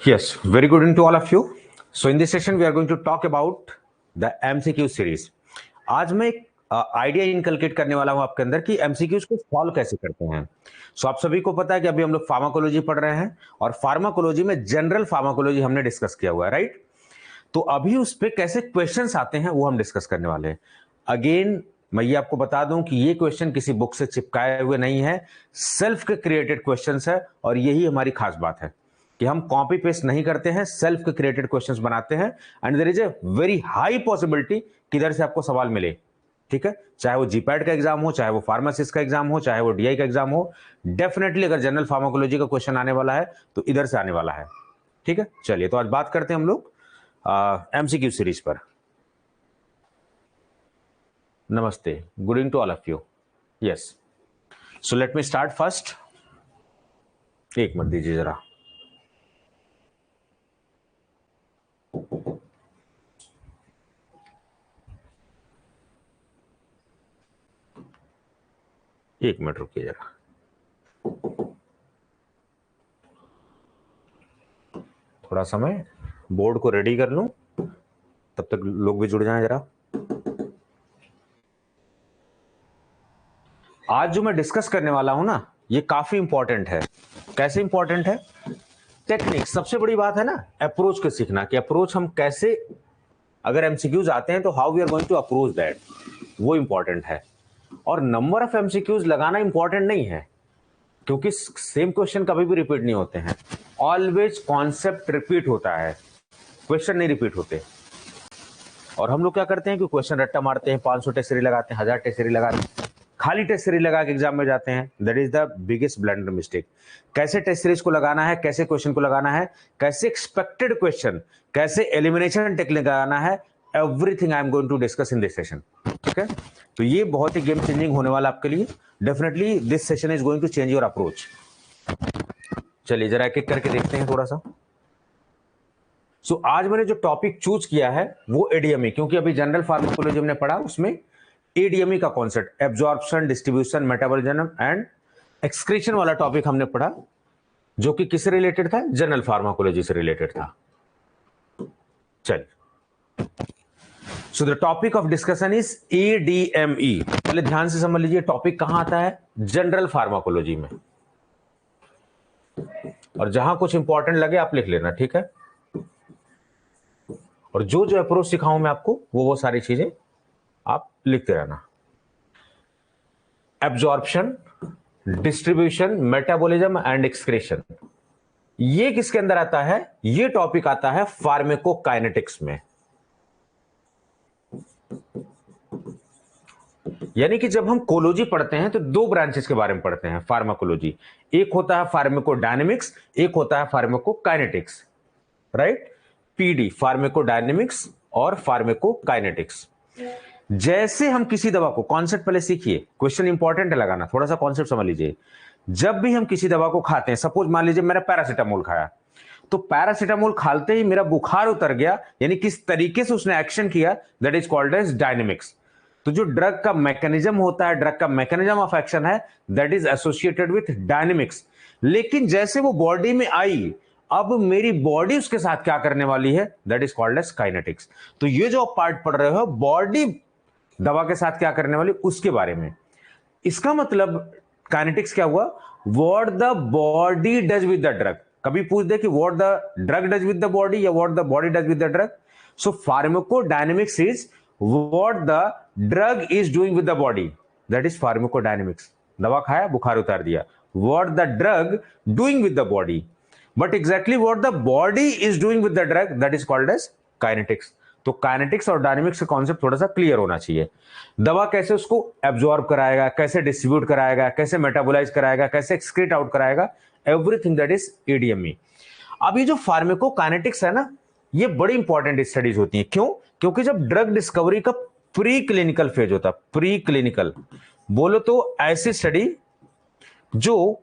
Yes, very good evening to all of you. So in this session we are going to talk about the MCQ series. आज मैं एक idea inculcate करने वाला हूं आपके अंदर कि एमसीक्यूज को सॉल्व कैसे करते हैं. सो आप सभी को पता है कि अभी हम लोग फार्माकोलॉजी पढ़ रहे हैं और फार्माकोलॉजी में जनरल फार्माकोलॉजी हमने डिस्कस किया हुआ है, राइट. तो अभी उस पे कैसे क्वेश्चंस आते हैं वो हम डिस्कस करने वाले हैं. अगेन मैं ये आपको बता दूं कि ये क्वेश्चन किसी बुक से चिपकाए हुए नहीं है, सेल्फ के क्रिएटेड क्वेश्चंस है और यही हमारी खास बात है कि हम कॉपी पेस्ट नहीं करते हैं, सेल्फ के क्रिएटेड क्वेश्चंस बनाते हैं. And there is a very high possibility कि इधर से आपको सवाल मिले. ठीक है, चाहे वो जीपैट का एग्जाम हो, चाहे वो फार्मासिस्ट का एग्जाम हो, चाहे वो डीआई का एग्जाम हो, डेफिनेटली अगर जनरल फार्माकोलॉजी का क्वेश्चन आने वाला है तो इधर से आने वाला है. ठीक है, चलिए तो आज बात करते हैं हम लोग एमसीक्यू सीरीज पर. नमस्ते, good evening to all of you. Yes, so let me start first. एक मिनट दीजिए जरा. एक मिनट रुकिए जरा. थोड़ा समय बोर्ड को रेडी कर लूं, तब तक लोग भी जुड़ जाएं जरा. आज जो मैं डिस्कस करने वाला हूं ना, ये काफी इंपॉर्टेंट है. कैसे इंपॉर्टेंट है? टेक्निक. सबसे बड़ी बात है ना अप्रोच को सीखना, कि अप्रोच हम कैसे, अगर एमसीक्यूज आते हैं तो how we are going to approach that, वो इंपॉर्टेंट है. और नंबर ऑफ एमसीक्यूज लगाना इंपॉर्टेंट नहीं है, क्योंकि सेम क्वेश्चन कभी भी रिपीट नहीं होते हैं. ऑलवेज कॉन्सेप्ट रिपीट होता है, क्वेश्चन नहीं रिपीट होते. और हम लोग क्या करते हैं कि क्वेश्चन रट्टा मारते हैं, 500 टेस्ट सीरीज लगाते हैं, 1000 टेस्ट सीरीज लगाते हैं, खाली टेस्ट सीरीज लगा के एग्जाम में जाते हैं. That is the biggest blunder mistake. कैसे टेस्ट सीरीज को लगाना है, कैसे क्वेश्चन को लगाना है, कैसे एक्सपेक्टेड क्वेश्चन, कैसे एलिमिनेशन टेक्निक लगाना है, everything I am going to discuss in this session. ठीक है, तो ये बहुत ही गेम चेंजिंग होने वाला आपके लिए. Definitely this session is going to change your approach. चलिए जरा एक एक करके देखते हैं थोड़ा सा. सो आज मैंने जो टॉपिक चूज किया है वो एडीएमई, क्योंकि अभी जनरल फार्माकोलॉजी हमने पढ़ा, उसमें एडीएमई का concept, absorption, distribution, metabolism and excretion वाला टॉपिक हमने पढ़ा, जो कि किससे रिलेटेड था? जनरल फार्माकोलॉजी से रिलेटेड था. चलिए, so the topic of discussion is ADME. पहले ध्यान से समझ लीजिए टॉपिक कहां आता है, जनरल फार्माकोलॉजी में. और जहां कुछ इंपॉर्टेंट लगे आप लिख लेना, ठीक है. और जो जो अप्रोच सिखाऊं मैं आपको वो सारी चीजें आप लिखते रहना. Absorption, distribution, metabolism and excretion, ये किसके अंदर आता है? ये टॉपिक आता है फार्माकोकाइनेटिक्स में. यानी कि जब हम कोलॉजी पढ़ते हैं तो दो ब्रांचेस के बारे में पढ़ते हैं फार्माकोलॉजी. एक होता है फार्माकोडायनेमिक्स, एक होता है फार्माकोकाइनेटिक्स, राइट. पीडी, फार्माकोडायनेमिक्स और फार्माकोकाइनेटिक्स. जैसे हम किसी दवा को, कॉन्सेप्ट पहले सीखिए, क्वेश्चन इंपॉर्टेंट है लगाना, थोड़ा सा कॉन्सेप्ट समझ लीजिए. जब भी हम किसी दवा को खाते हैं, सपोज मान लीजिए मैंने पैरासीटामोल खाया, तो पैरासीटामोल खाते ही मेरा बुखार उतर गया, यानी किस तरीके से उसने एक्शन किया, that is called as dynamics. तो जो ड्रग का मैकेनिज्म होता है, ड्रग का मैकेनिज्म ऑफ एक्शन है, that is associated with dynamics. लेकिन जैसे वो बॉडी में आई, अब मेरी बॉडी उसके साथ क्या करने वाली है, that is called as kinetics. तो ये जो आप पार्ट पढ़ रहे हो, बॉडी दवा के साथ क्या करने वाली, उसके बारे में. इसका मतलब काइनेटिक्स क्या हुआ? What the body does with the drug. कभी पूछ दे कि what the drug does with the body या what the body does with the drug. So pharmacodynamics is what the drug is doing with the body, that is pharmacodynamics. दवा खाया, बुखार उतार दिया, what the drug doing with the body. But exactly what the body is doing with the drug, that is called as kinetics. तो kinetics और dynamics का concept थोड़ा सा क्लियर होना चाहिए. दवा कैसे उसको एब्जॉर्ब कराएगा, कैसे डिस्ट्रीब्यूट कराएगा, कैसे मेटाबोलाइज कराएगा, कैसे एक्सक्रीट आउट कराएगा, एवरीथिंग दैट इज एडीएमई. अब ये जो फार्माकोकाइनेटिक्स है ना, ये बड़ी इंपॉर्टेंट स्टडीज होती है. क्यों? क्योंकि जब ड्रग डिस्कवरी का प्री क्लिनिकल फेज होता है, प्री क्लिनिकल बोलो तो ऐसी स्टडी जो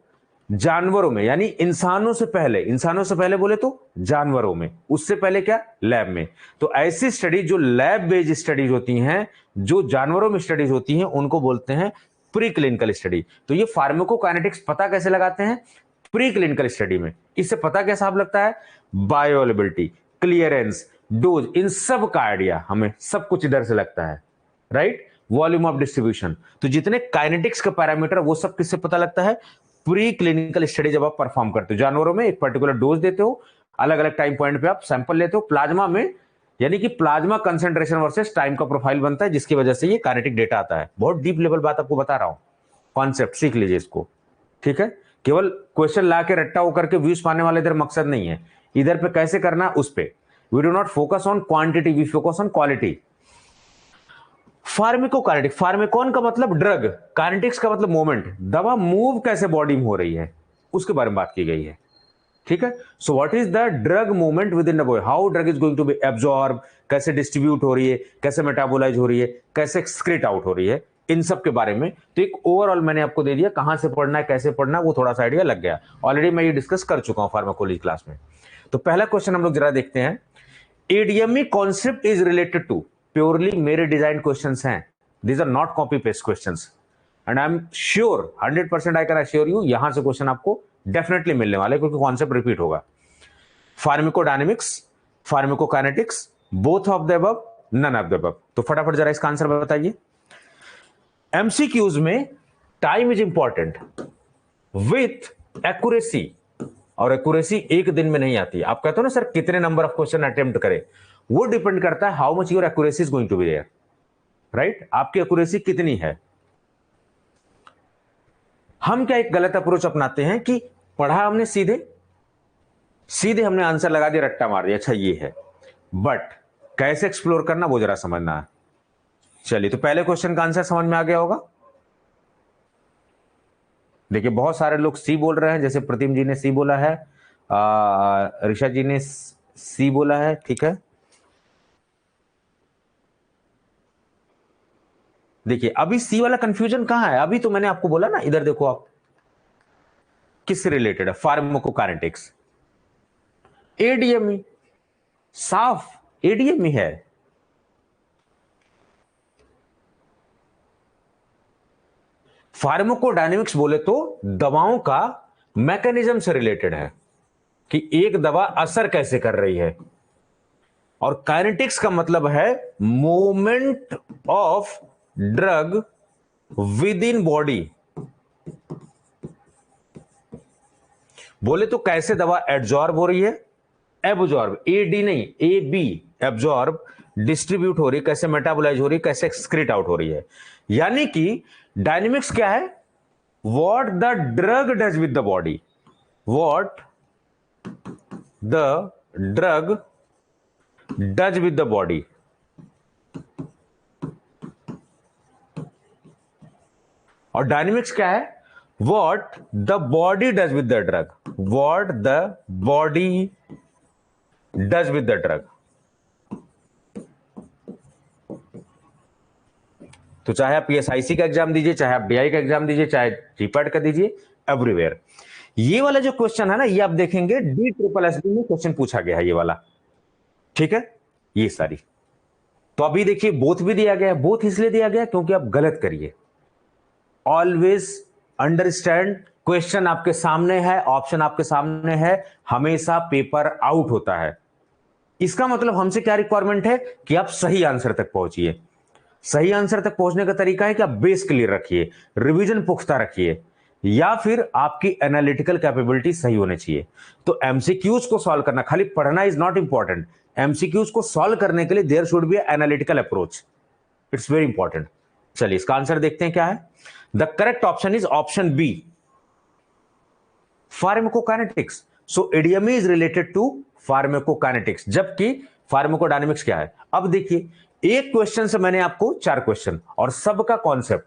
जानवरों में, यानी इंसानों से पहले बोले तो जानवरों में, उससे पहले क्या, लैब में. तो ऐसी स्टडी जो लैब बेस्ड स्टडीज होती हैं, जो जानवरों में स्टडीज होती हैं, उनको बोलते हैं प्री क्लिनिकल स्टडी. तो ये फार्माकोकाइनेटिक्स पता कैसे लगाते हैं? प्री क्लिनिकल स्टडी में। इससे पता क्या साहब लगता है, बायोअवेलेबिलिटी, क्लियरेंस, डोज, इन सब का आइडिया हमें सब कुछ इधर से लगता है, राइट। वॉल्यूम ऑफ डिस्ट्रीब्यूशन, तो जितने काइनेटिक्स के पैरामीटर वो सब किससे पता लगता है, प्री क्लिनिकल स्टडी जब आप परफॉर्म करते हो। जानवरों में एक पर्टिकुलर डोज देते हो, अलग अलग टाइम पॉइंट पे आप सैंपल लेते हो, प्लाज्मा में यानी कि प्लाज्मा कंसेंट्रेशन वर्सेस टाइम का प्रोफाइल बनता है, जिसकी वजह से ये काइनेटिक डेटा आता है। बहुत डीप लेवल बात आपको बता रहा हूं, कॉन्सेप्ट सीख लीजिए इसको, ठीक है। केवल क्वेश्चन ला के रट्टा होकर के व्यूज पाने वाले इधर मकसद नहीं है, इधर पे कैसे करना उस पे। We do not focus on quantity, we focus on quality. Pharmacokinetic, pharmacon का मतलब ड्रग, काइनेटिक्स का मतलब मूवमेंट, दवा मूव कैसे बॉडी में हो रही है उसके बारे में बात की गई है, ठीक है। So what is the drug movement within the body, how drug is going to be absorb, कैसे डिस्ट्रीब्यूट हो रही है, कैसे मेटाबोलाइज हो रही है, कैसे एक्सक्रीट आउट हो रही है, इन सब के बारे में। तो एक ओवरऑल मैंने आपको दे दिया, कहां से पढ़ना है, कैसे पढ़ना है, वो थोड़ा सा आइडिया लग गया। ऑलरेडी मैं ये डिस्कस कर चुका हूं फार्माकोलॉजी क्लास में। तो पहला क्वेश्चन हम लोग जरा देखते हैं, ADME concept is related to, purely मेरे डिजाइन क्वेश्चंस हैं, these are not copy paste questions, and I am sure 100% I can assure you यहां से क्वेश्चन आपको डेफिनेटली मिलने वाले, क्योंकि कॉन्सेप्ट रिपीट होगा। Pharmacodynamics, pharmacokinetics, both of the above, none of the above. तो फटाफट जरा इसका आंसर बताइए। एमसीक्यूज में time is important with accuracy, और एक्यूरेसी एक दिन में नहीं आती। आप कहते हो ना सर कितने नंबर ऑफ क्वेश्चन अटेम्प्ट करें, वो डिपेंड करता है how much your accuracy is going to be there, right. आपकी एक्यूरेसी कितनी है। हम क्या एक गलत अप्रोच अपनाते हैं कि पढ़ा हमने सीधे सीधे हमने आंसर लगा दिया, रट्टा मार दिया, अच्छा ये है, बट कैसे एक्सप्लोर करना वो जरा समझना है। चलिए, तो पहले क्वेश्चन का आंसर समझ में आ गया होगा। देखिए बहुत सारे लोग सी बोल रहे हैं, जैसे प्रतिम जी ने सी बोला है, ऋषा जी ने सी बोला है, ठीक है। देखिए अभी सी वाला कंफ्यूजन कहां है, अभी तो मैंने आपको बोला ना, इधर देखो आप, किससे रिलेटेड है, फार्माकोकाइनेटिक्स, एडीएमई, साफ एडीएमई है। फार्माकोडायनेमिक्स बोले तो दवाओं का मैकेनिज्म से रिलेटेड है कि एक दवा असर कैसे कर रही है, और काइनेटिक्स का मतलब है movement of drug with in body. बोले तो कैसे दवा एब्जॉर्ब हो रही है, एब्जॉर्ब, ए डी नहीं ए बी, एब्जॉर्ब, डिस्ट्रीब्यूट हो रही है, कैसे मेटाबोलाइज हो रही है, कैसे एक्सक्रीट आउट हो रही है। यानी कि डायनेमिक्स क्या है, what the drug does with the body, what the drug does with the body. और डायनेमिक्स क्या है, what the body does with the drug, what the body does with the drug. तो चाहे आप पीएसआईसी का एग्जाम दीजिए, चाहे आप डीआई का एग्जाम दीजिए, चाहे जीपैट का दीजिए, एवरीवेयर ये वाला जो क्वेश्चन है ना, ये आप देखेंगे DSSS में क्वेश्चन पूछा गया है ये वाला, ठीक है। ये सारी तो अभी देखिए बोथ भी दिया गया, बोथ इसलिए दिया गया क्योंकि आप गलत करिए। ऑलवेज अंडरस्टैंड, क्वेश्चन आपके सामने है, ऑप्शन आपके सामने है, हमेशा पेपर आउट होता है। इसका मतलब हमसे क्या रिक्वायरमेंट है कि आप सही आंसर तक पहुंचिए। सही आंसर तक पहुंचने का तरीका है कि आप बेस क्लियर रखिए, रिवीजन पुख्ता रखिए, या फिर आपकी एनालिटिकल कैपेबिलिटी सही होनी चाहिए। तो एमसीक्यूज को सॉल्व करना, खाली पढ़ना इज नॉट इंपॉर्टेंट, एमसीक्यूज को सॉल्व करने के लिए there should be analytical approach, it's very important. चलिए इसका आंसर देखते हैं क्या है। The correct option is option B, pharmacokinetics. So ADME is related to pharmacokinetics, जबकि फार्माकोडायनेमिक्स क्या है। अब देखिए एक क्वेश्चन से मैंने आपको 4 क्वेश्चन और सबका कॉन्सेप्ट,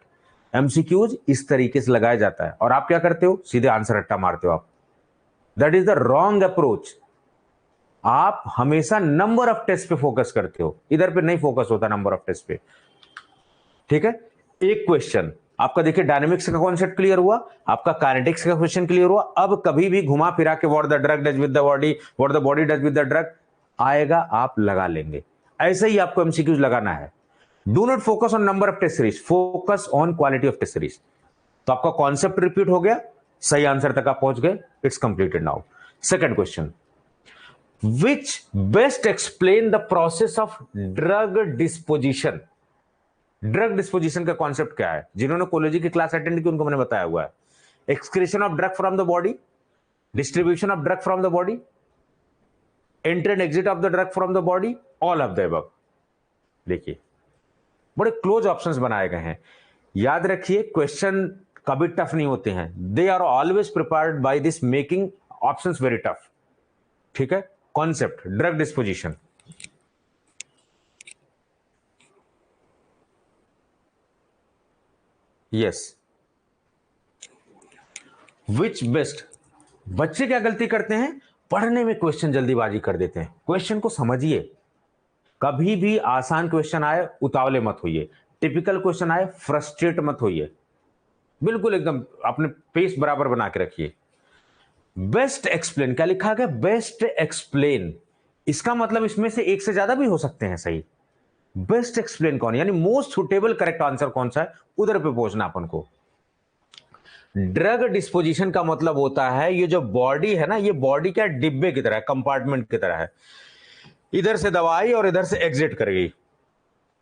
एमसीक्यूज इस तरीके से लगाया जाता है, और आप क्या करते हो, सीधे आंसर रट्टा मारते हो आप। That is the wrong approach. आप हमेशा नंबर ऑफ टेस्ट पे फोकस करते हो, इधर पे नहीं फोकस होता नंबर ऑफ टेस्ट पे, ठीक है। एक क्वेश्चन आपका देखिए डायनेमिक्स का कॉन्सेप्ट क्लियर हुआ, आपका काइनेटिक्स का क्वेश्चन क्लियर हुआ। अब कभी भी घुमा फिरा के what the drug does with the body, what the body does with the drug आएगा, आप लगा लेंगे। ऐसे ही आपको एमसीक्यूज लगाना है। Do not focus on number of test series, focus on quality of test series. तो आपका कॉन्सेप्ट रिपीट हो गया, सही आंसर तक आप पहुंच गए, it's completed now. Second question, which best explain the process of drug disposition. Drug disposition का कॉन्सेप्ट क्या है? जिन्होंने कोलोजी की क्लास अटेंड की उनको मैंने बताया हुआ है। Excretion of drug from the body, distribution of drug from the body, entry and exit of the drug from the body, all of the above. देखिए बड़े क्लोज ऑप्शंस बनाए गए हैं। याद रखिए क्वेश्चन कभी टफ नहीं होते हैं, they are always prepared by this making options very tough. ठीक है, concept drug disposition, yes. Which best, बच्चे क्या गलती करते हैं, पढ़ने में क्वेश्चन जल्दीबाजी कर देते हैं। क्वेश्चन को समझिए, कभी भी आसान क्वेश्चन आए उतावले मत होइए, टिपिकल क्वेश्चन आए फ्रस्ट्रेट मत होइए, बिल्कुल एकदम अपने पेस बराबर बना के रखिए। बेस्ट एक्सप्लेन, क्या लिखा गया? Best explain. इसका मतलब इसमें से एक से ज्यादा भी हो सकते हैं सही। बेस्ट एक्सप्लेन कौन, यानी मोस्ट सुटेबल करेक्ट आंसर कौन सा है, उधर पे पहुंचना अपन को। ड्रग डिस्पोजिशन का मतलब होता है ये जो बॉडी है ना, ये बॉडी क्या डिब्बे की तरह है, कंपार्टमेंट की तरह है, इधर से दवा आई और इधर से एग्जिट कर गई।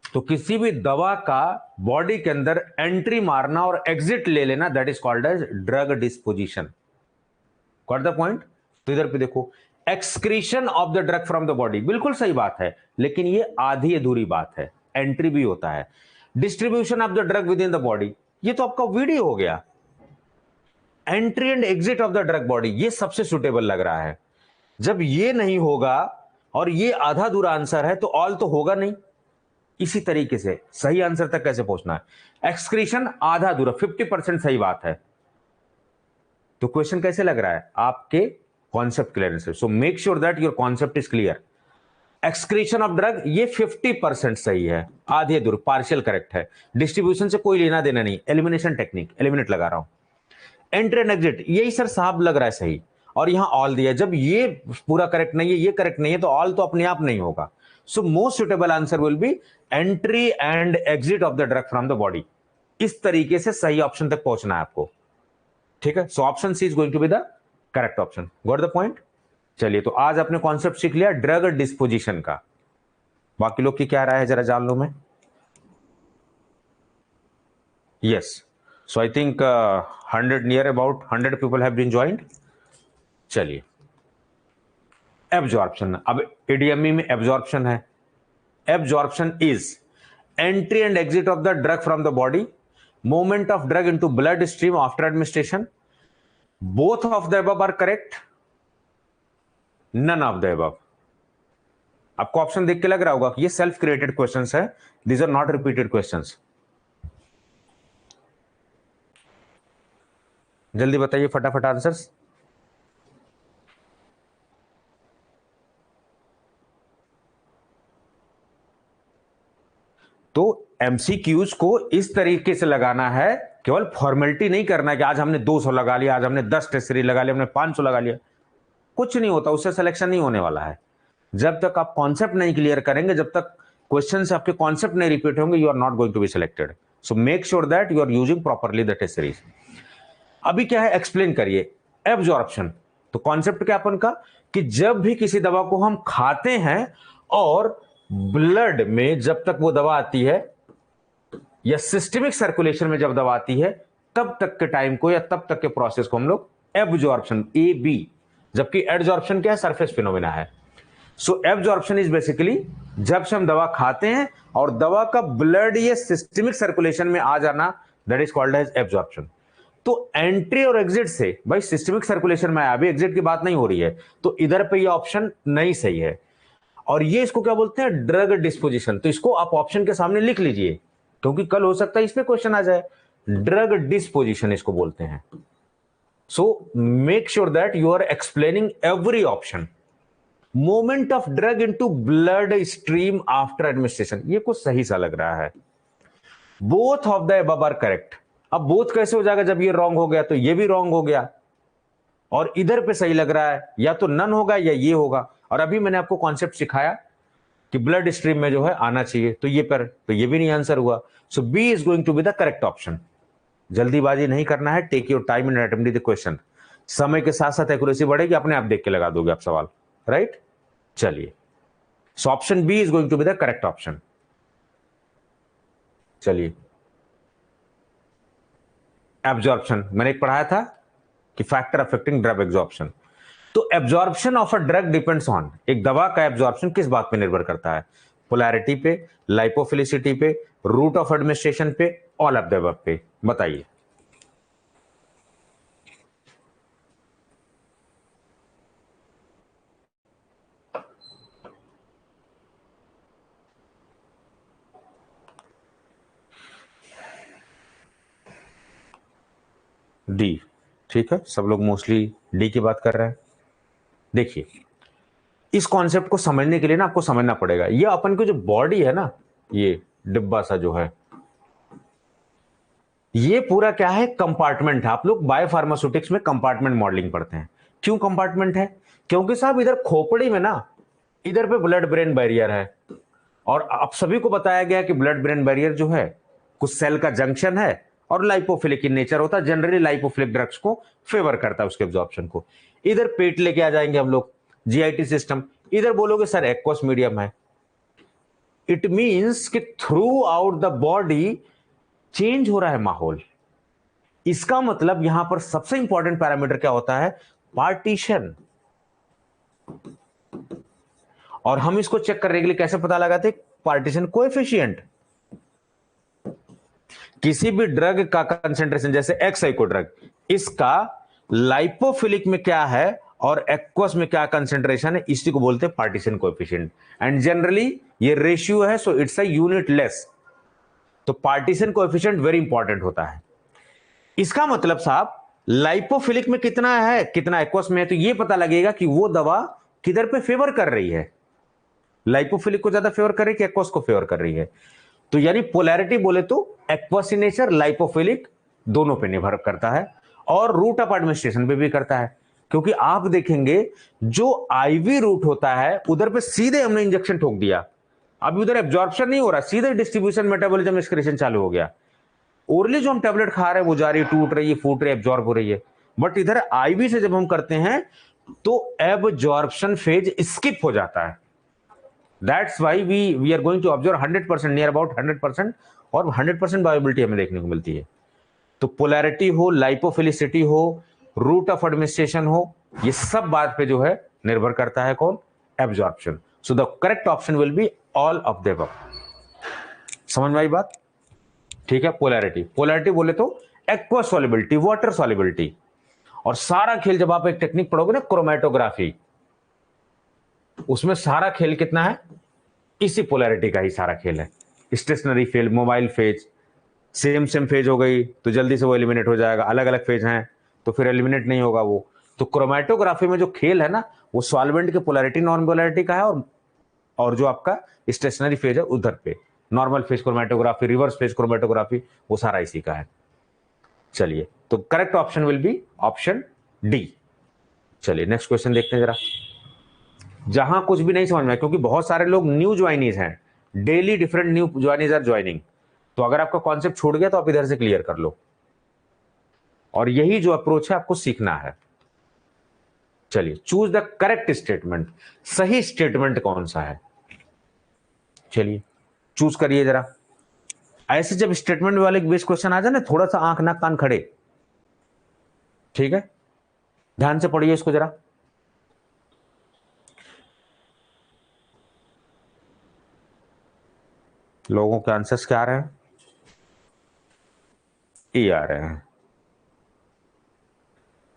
तो किसी भी दवा का बॉडी के अंदर एंट्री मारना और एग्जिट ले लेना, that is called as drug disposition. Got the point? तो इधर पे देखो, excretion of the drug from the body, बिल्कुल सही बात है, लेकिन ये आधी अधूरी बात है, एंट्री भी होता है। Distribution of the drug with in the body, ये तो आपका वीडियो हो गया। Entry and exit of the drug body, ये सबसे सुटेबल लग रहा है। जब ये नहीं होगा और ये आधा अधूरा आंसर है तो ऑल तो होगा नहीं। इसी तरीके से सही आंसर तक कैसे पहुंचना है? एक्सक्रीशन आधा अधूरा, 50% सही बात है। तो क्वेश्चन कैसे लग रहा है आपके कॉन्सेप्ट क्लियरेंस से? सो make sure that your concept is clear. Excretion of drug ये 50% सही है, आधे अधूरे, पार्शियल करेक्ट है। डिस्ट्रीब्यूशन से कोई लेना देना नहीं, एलिमिनेशन टेक्निक, एलिमिनेट लगा रहा हूं। एंट्री एंड एग्जिट, यही सर साहब लग रहा है सही, और यहां ऑल दिया। जब ये पूरा करेक्ट नहीं है, ये करेक्ट नहीं है, तो ऑल तो अपने आप नहीं होगा। So most suitable answer will be entry and exit of the drug from the body. इस तरीके से सही ऑप्शन तक पहुंचना है आपको। ठीक है, so option C is going to be the correct option. Got the point? चलिए, तो आज आपने कॉन्सेप्ट सीख लिया ड्रग डिस्पोजिशन का। बाकी लोग की क्या राय है जरा जान लो मैं। Yes, so I think 100 near about 100 people have been joined. चलिए, एब्जॉर्प्शन, अब एडीएमई में एब्जॉर्प्शन है। Absorption is entry and exit of the drug from the body, movement of drug into blood stream after administration. Both of the above are correct, none of the above. आपको option देख के लग रहा होगा कि ये self created questions है, these are not repeated questions. जल्दी बताइए फटाफट आंसर्स। तो एमसीक्यूज को इस तरीके से लगाना है, केवल फॉर्मेलिटी नहीं करना है कि आज हमने 200 लगा लिया, आज हमने 10 टेस्ट सीरीज लगा लिया, हमने 500 लगा लिया, कुछ नहीं होता, उससे सिलेक्शन नहीं होने वाला है। जब तक आप कॉन्सेप्ट नहीं क्लियर करेंगे, जब तक क्वेश्चन से आपके कॉन्सेप्ट नहीं रिपीट होंगे, you are not going to be selected. So make sure that you are using properly the test series. अभी क्या है, एक्सप्लेन करिए एब्जॉर्प्शन। तो कॉन्सेप्ट क्या अपन का, कि जब भी किसी दवा को हम खाते हैं और ब्लड में जब तक वो दवा आती है या सिस्टमिक सर्कुलेशन में जब दवा आती है, तब तक के टाइम को या तब तक के प्रोसेस को हम लोग एब्जॉर्प्शन, ए बी, जबकि एडजॉर्प्शन क्या है, सरफेस फिनोमेना है। सो एब्जॉर्प्शन इज बेसिकली जब से हम दवा खाते हैं और दवा का ब्लड या सिस्टमिक सर्कुलेशन में आ जाना, that is called as absorption. तो एंट्री और एग्जिट से, भाई सिस्टमिक सर्कुलेशन में आया, अभी एग्जिट की बात नहीं हो रही है, तो इधर पे ये ऑप्शन नहीं सही है। और ये इसको क्या बोलते हैं, ड्रग डिस्पोजिशन। तो इसको आप ऑप्शन के सामने लिख लीजिए, क्योंकि कल हो सकता है इसमें क्वेश्चन आ जाए। ड्रग डिस्पोजिशन इसको बोलते हैं। So make sure that you are explaining every option. Movement of drug into blood stream after administration, ये कुछ सही सा लग रहा है। Both of the above are correct. अब बोथ कैसे हो जाएगा, जब ये रॉन्ग हो गया तो ये भी रॉन्ग हो गया, और इधर पे सही लग रहा है, या तो नन होगा या ये होगा। और अभी मैंने आपको कॉन्सेप्ट सिखाया कि ब्लड स्ट्रीम में जो है आना चाहिए, तो ये पर, तो ये भी नहीं आंसर हुआ। So B is going to be the correct option. जल्दीबाजी नहीं करना है, take your time in attempting the question. समय के साथ साथ एक्यूरेसी बढ़ेगी, अपने आप देख के लगा दोगे आप सवाल, राइट। चलिए, so option B is going to be the correct option. चलिए, एब्जॉर्प्शन मैंने एक पढ़ाया था कि फैक्टर अफेक्टिंग ड्रग एब्जॉर्प्शन। तो absorption of a drug depends on, एक दवा का एब्जॉर्प्शन किस बात पे निर्भर करता है? पोलैरिटी पे, लाइपोफिलिसिटी पे, रूट ऑफ एडमिनिस्ट्रेशन पे, ऑल ऑफ द अबव पे। बताइए। डी। ठीक है, सब लोग मोस्टली डी की बात कर रहे हैं। देखिए, इस कॉन्सेप्ट को समझने के लिए ना आपको समझना पड़ेगा, ये अपन की जो बॉडी है ना, ये डिब्बा सा जो है, ये पूरा क्या है? कंपार्टमेंट है। आप लोग बायोफार्मास्यूटिक्स में कंपार्टमेंट मॉडलिंग पढ़ते हैं। क्यों कंपार्टमेंट है? क्योंकि साहब इधर खोपड़ी में ना, इधर पे ब्लड ब्रेन बैरियर है, और आप सभी को बताया गया कि ब्लड ब्रेन बैरियर जो है कुछ सेल का जंक्शन है और लाइपोफिलिक इन नेचर होता है। जनरली लाइपोफिलिक ड्रग्स को फेवर करता है, उसके एब्जॉर्प्शन को। इधर पेट लेके आ जाएंगे हम लोग, जीआईटी सिस्टम। इधर बोलोगे सर एक्वस मीडियम है। इट मींस कि through out the body change हो रहा है माहौल। इसका मतलब यहां पर सबसे इंपॉर्टेंट पैरामीटर क्या होता है? पार्टीशन। और हम इसको चेक करने के लिए कैसे पता लगाते? Partition coefficient. किसी भी ड्रग का कंसेंट्रेशन, जैसे एक्स को ड्रग, इसका लाइपोफिलिक में क्या है और एक्वस में क्या कंसेंट्रेशन है, इसी को बोलते हैं पार्टीशन कोएफिशिएंट। एंड जनरली ये रेशियो है, so it's a unit less. तो पार्टीशन कोएफिशिएंट वेरी इंपॉर्टेंट होता है। इसका मतलब साहब लाइपोफिलिक में कितना है, कितना एक्वस में है, तो ये पता लगेगा कि वो दवा किधर पे फेवर कर रही है, लाइपोफिलिक को ज्यादा फेवर कर रही है कि एक्वस को फेवर कर रही है। तो यानी पोलैरिटी बोले तो एक्वस इन नेचर, लाइपोफिलिक दोनों पे निर्भर करता है, और रूट ऑफ एडमिनिस्ट्रेशन पे भी करता है। क्योंकि आप देखेंगे जो आईवी रूट होता है उधर पे सीधे हमने इंजेक्शन ठोक दिया, अभी उधर एब्जॉर्प्शन नहीं हो रहा, सीधे डिस्ट्रीब्यूशन, मेटाबॉलिज्म, एक्सक्रीशन चालू हो गया। ओरली जो हम टेबलेट खा रहे हैं वो जा रही है, टूट रही है, फूट रही है, एब्जॉर्ब हो रही है। बट इधर आईवी से जब हम करते हैं तो एब्जॉर्प्शन फेज स्किप हो जाता है। That's why we are going to observe 100%, near about 100%, और 100% बायोबिलिटी हमें देखने को मिलती है। तो पोलैरिटी हो, लाइपोफिलिसिटी हो, रूट ऑफ एडमिनिस्ट्रेशन हो, ये सब बात पे जो है निर्भर करता है कौन? Absorption. So the correct option will be all of the above. समझ में आई बात? ठीक है। पोलैरिटी बोले तो एक्वा सॉल्युबिलिटी, वाटर सॉल्युबिलिटी। और सारा खेल जब आप एक टेक्निक पढ़ोगे ना, क्रोमेटोग्राफी, उसमें सारा खेल कितना है? इसी पोलैरिटी का ही सारा खेल है। Stationary phase, mobile phase, same phase हो गई तो जल्दी से वो एलिमिनेट हो जाएगा, अलग अलग फेज हैं तो फिर एलिमिनेट नहीं होगा वो। तो क्रोमेटोग्राफी में जो खेल है ना, वो सॉल्वेंट के पोलैरिटी नॉन पोलैरिटी का है, और जो आपका स्टेशनरी फेज है उधर पे normal phase chromatography, reverse phase chromatography, वो सारा इसी का है। चलिए, तो correct option will B option D. चलिए नेक्स्ट क्वेश्चन देखते हैं जरा। जहां कुछ भी नहीं समझ में, क्योंकि बहुत सारे लोग न्यू ज्वाइनीज हैं, daily different new joinees are joining, तो अगर आपका कॉन्सेप्ट छूट गया तो आप इधर से क्लियर कर लो, और यही जो अप्रोच है आपको सीखना है। चलिए, चूज द करेक्ट स्टेटमेंट, सही स्टेटमेंट कौन सा है? चलिए चूज करिए जरा। ऐसे जब स्टेटमेंट वाले बेस क्वेश्चन आ जाए ना, थोड़ा सा आंख नाक कान खड़े, ठीक है, ध्यान से पढ़िए इसको जरा। लोगों के आंसर्स क्या आ रहे हैं? ए आ रहे हैं।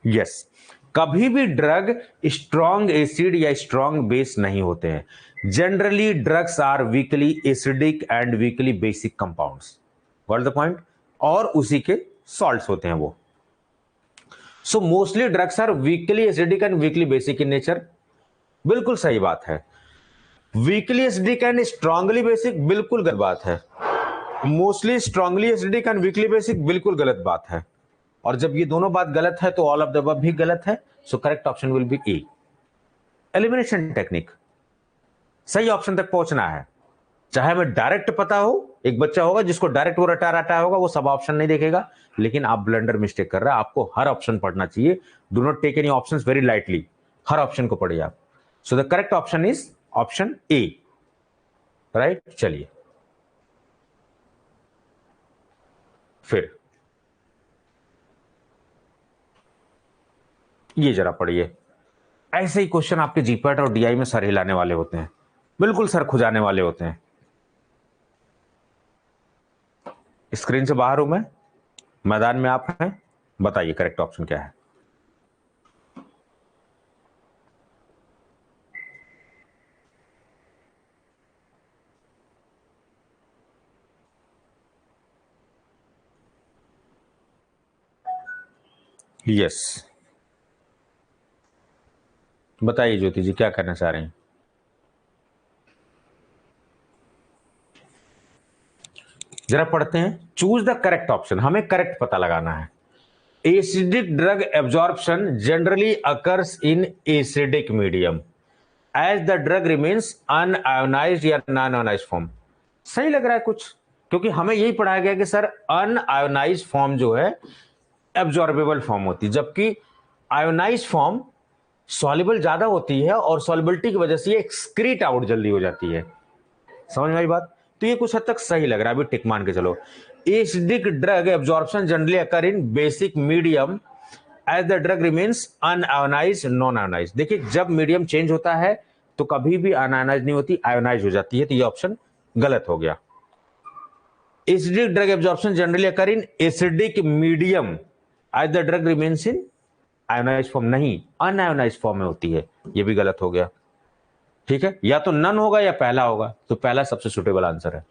यस, कभी भी ड्रग स्ट्रॉन्ग एसिड या स्ट्रॉन्ग बेस नहीं होते हैं। Generally drugs are weakly acidic and weakly basic compounds, got the point, और उसी के सॉल्ट्स होते हैं वो। So mostly drugs are weakly acidic and weakly basic in nature. बिल्कुल सही बात है। Weakly acidic and strongly basic, बिल्कुल गलत बात है। Mostly strongly acidic and weakly basic, बिल्कुल गलत बात है। और जब ये दोनों बात गलत है तो ऑल ऑफ द अबव भी गलत है। So correct option will B A, elimination technique. सही ऑप्शन तक पहुंचना है, चाहे हमें डायरेक्ट पता हो एक बच्चा होगा जिसको डायरेक्ट वो रटा रटा होगा, वो सब ऑप्शन नहीं देखेगा, लेकिन आप ब्लंडर मिस्टेक कर रहे हैं। आपको हर ऑप्शन पढ़ना चाहिए। Do not take any options very lightly, हर ऑप्शन को पढ़िए आप। So the correct option is option A, right. चलिए फिर ये जरा पढ़िए। ऐसे ही क्वेश्चन आपके जीपैट और डीआई में सर हिलाने वाले होते हैं, बिल्कुल सर खुजाने वाले होते हैं। स्क्रीन से बाहर हूं मैं, मैदान में आप हैं, बताइए करेक्ट ऑप्शन क्या है। यस, बताइए ज्योति जी क्या करना चाह रहे हैं। जरा पढ़ते हैं। चूज द करेक्ट ऑप्शन, हमें करेक्ट पता लगाना है। Acidic drug absorption generally occurs in acidic medium as the drug remains unionized या नॉन आयोनाइज्ड फॉर्म। सही लग रहा है कुछ, क्योंकि हमें यही पढ़ाया गया कि सर अनआयोनाइज्ड फॉर्म जो है एब्जॉर्बेबल फॉर्म होती है, जबकि आयोनाइज्ड फॉर्म सॉल्युबल ज्यादा होती है और सॉल्युबिलिटी की वजह से ये एक्सक्रीट आउट जल्दी हो जाती है। समझ में आई बात। तो ये कुछ हद तक सही लग रहा है, अभी टिक मान के चलो। Acidic drug absorption generally occur in basic medium as the drug remains unionized non ionized. देखिए जब मीडियम चेंज होता है तो कभी भी अनआयोनाइज नहीं होती, आयोनाइज हो जाती है। तो ये ऑप्शन गलत हो गया। Acidic drug absorption generally occur in acidic medium as the drug remains in ionize form, नहीं अनआयोनाइज फॉर्म में होती है, ये भी गलत हो गया। ठीक है, या तो नन होगा या पहला होगा, तो पहला सबसे सुटेबल आंसर है।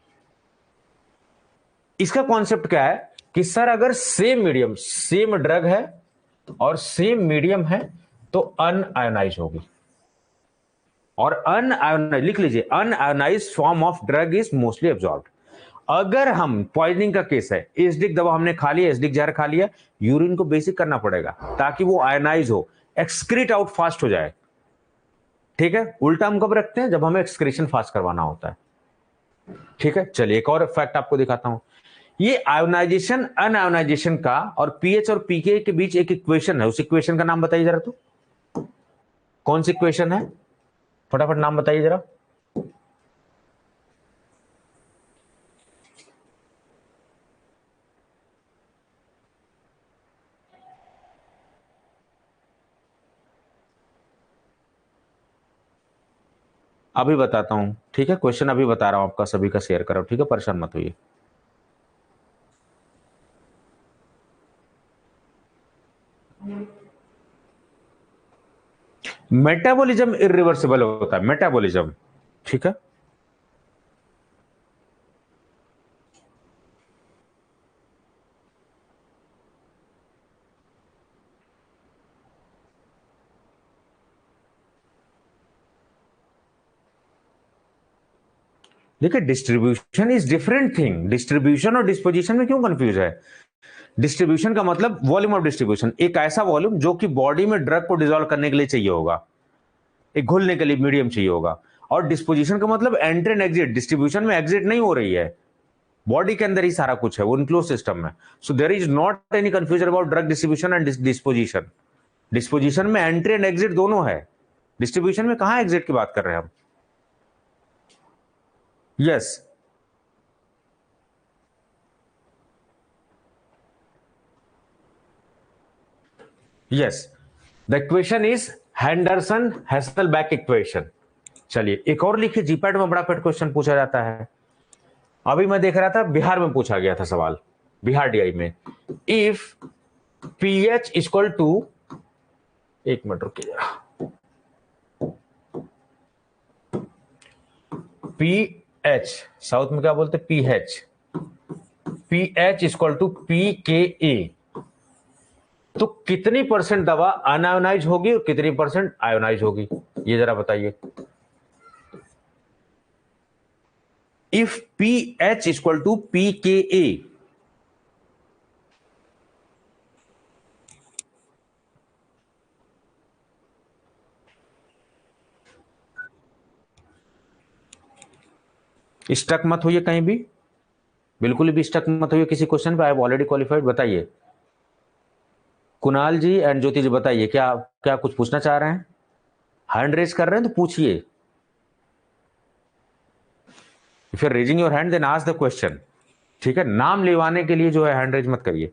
इसका कॉन्सेप्ट क्या है कि सर अगर सेम मीडियम, सेम ड्रग है और सेम मीडियम है तो अनआयोनाइज होगी। और अनआयोनाइज लिख लीजिए, un-ionised form of drug is mostly absorbed. अगर हम पॉइजनिंग का केस है, एसिडिक दवा हमने खा लिया, एसिडिक जहर खा लिया, यूरिन को बेसिक करना पड़ेगा ताकि वो आयोनाइज हो, एक्सक्रीट आउट फास्ट हो जाए। ठीक है, उल्टा हम कब रखते हैं, जब हमें एक्सक्रीशन फास्ट करवाना होता है। ठीक है, चलिए एक और फैक्ट आपको दिखाता हूं। ये आयोनाइजेशन अनआयोनाइजेशन का और पीएच और पीके के बीच एक इक्वेशन है, उस इक्वेशन का नाम बताइए जरा। तो कौन सी इक्वेशन है, फटाफट नाम बताइए जरा। अभी बताता हूं, ठीक है, क्वेश्चन अभी बता रहा हूं आपका, सभी का शेयर करो, ठीक है, परेशान मत होइए। मेटाबॉलिज्म इरिवर्सिबल होता है, मेटाबॉलिज्म। ठीक है, देखिए distribution is different thing. Distribution और डिस्पोजिशन में क्यों कंफ्यूज है। डिस्ट्रीब्यूशन का मतलब वॉल्यूम ऑफ डिस्ट्रीब्यूशन, एक ऐसा वॉल्यूम जो कि बॉडी में ड्रग को डिसॉल्व करने के लिए चाहिए होगा, एक घुलने के लिए मीडियम चाहिए होगा। और डिस्पोजिशन का मतलब एंट्री एंड एग्जिट, डिस्ट्रीब्यूशन में एग्जिट नहीं हो रही है, बॉडी के अंदर ही सारा कुछ है, वो इनक्लोज सिस्टम में। So there is not any confusion about drug distribution and disposition. Disposition में एंट्री एंड एग्जिट दोनों है, डिस्ट्रीब्यूशन में कहां एग्जिट की बात कर रहे हैं हम। Yes, yes, the equation is Henderson Hasselbalch equation. चलिए एक और लिखिए, जीपैट में बड़ा पेट क्वेश्चन पूछा जाता है। अभी मैं देख रहा था बिहार में पूछा गया था सवाल, बिहार डीआई में। इफ पीएच इक्वल टू, एक मिनट रुकिए, पीएच साउथ में क्या बोलते, pH, pH equal to P K A, तो कितनी परसेंट दवा अनआयोनाइज होगी और कितनी परसेंट आयोनाइज होगी, ये जरा बताइए। If pH equal to P K A, stuck मत होइए कहीं भी, बिल्कुल भी स्टक मत होइए किसी क्वेश्चन पे, आई हैव ऑलरेडी क्वालिफाइड। बताइए कुणाल जी एंड ज्योति जी, बताइए क्या क्या कुछ पूछना चाह रहे हैं? हैंड रेज कर रहे हैं तो पूछिए। If you are raising your hand then ask the question. ठीक है, नाम लिवाने के लिए जो है हैंड रेज मत करिए।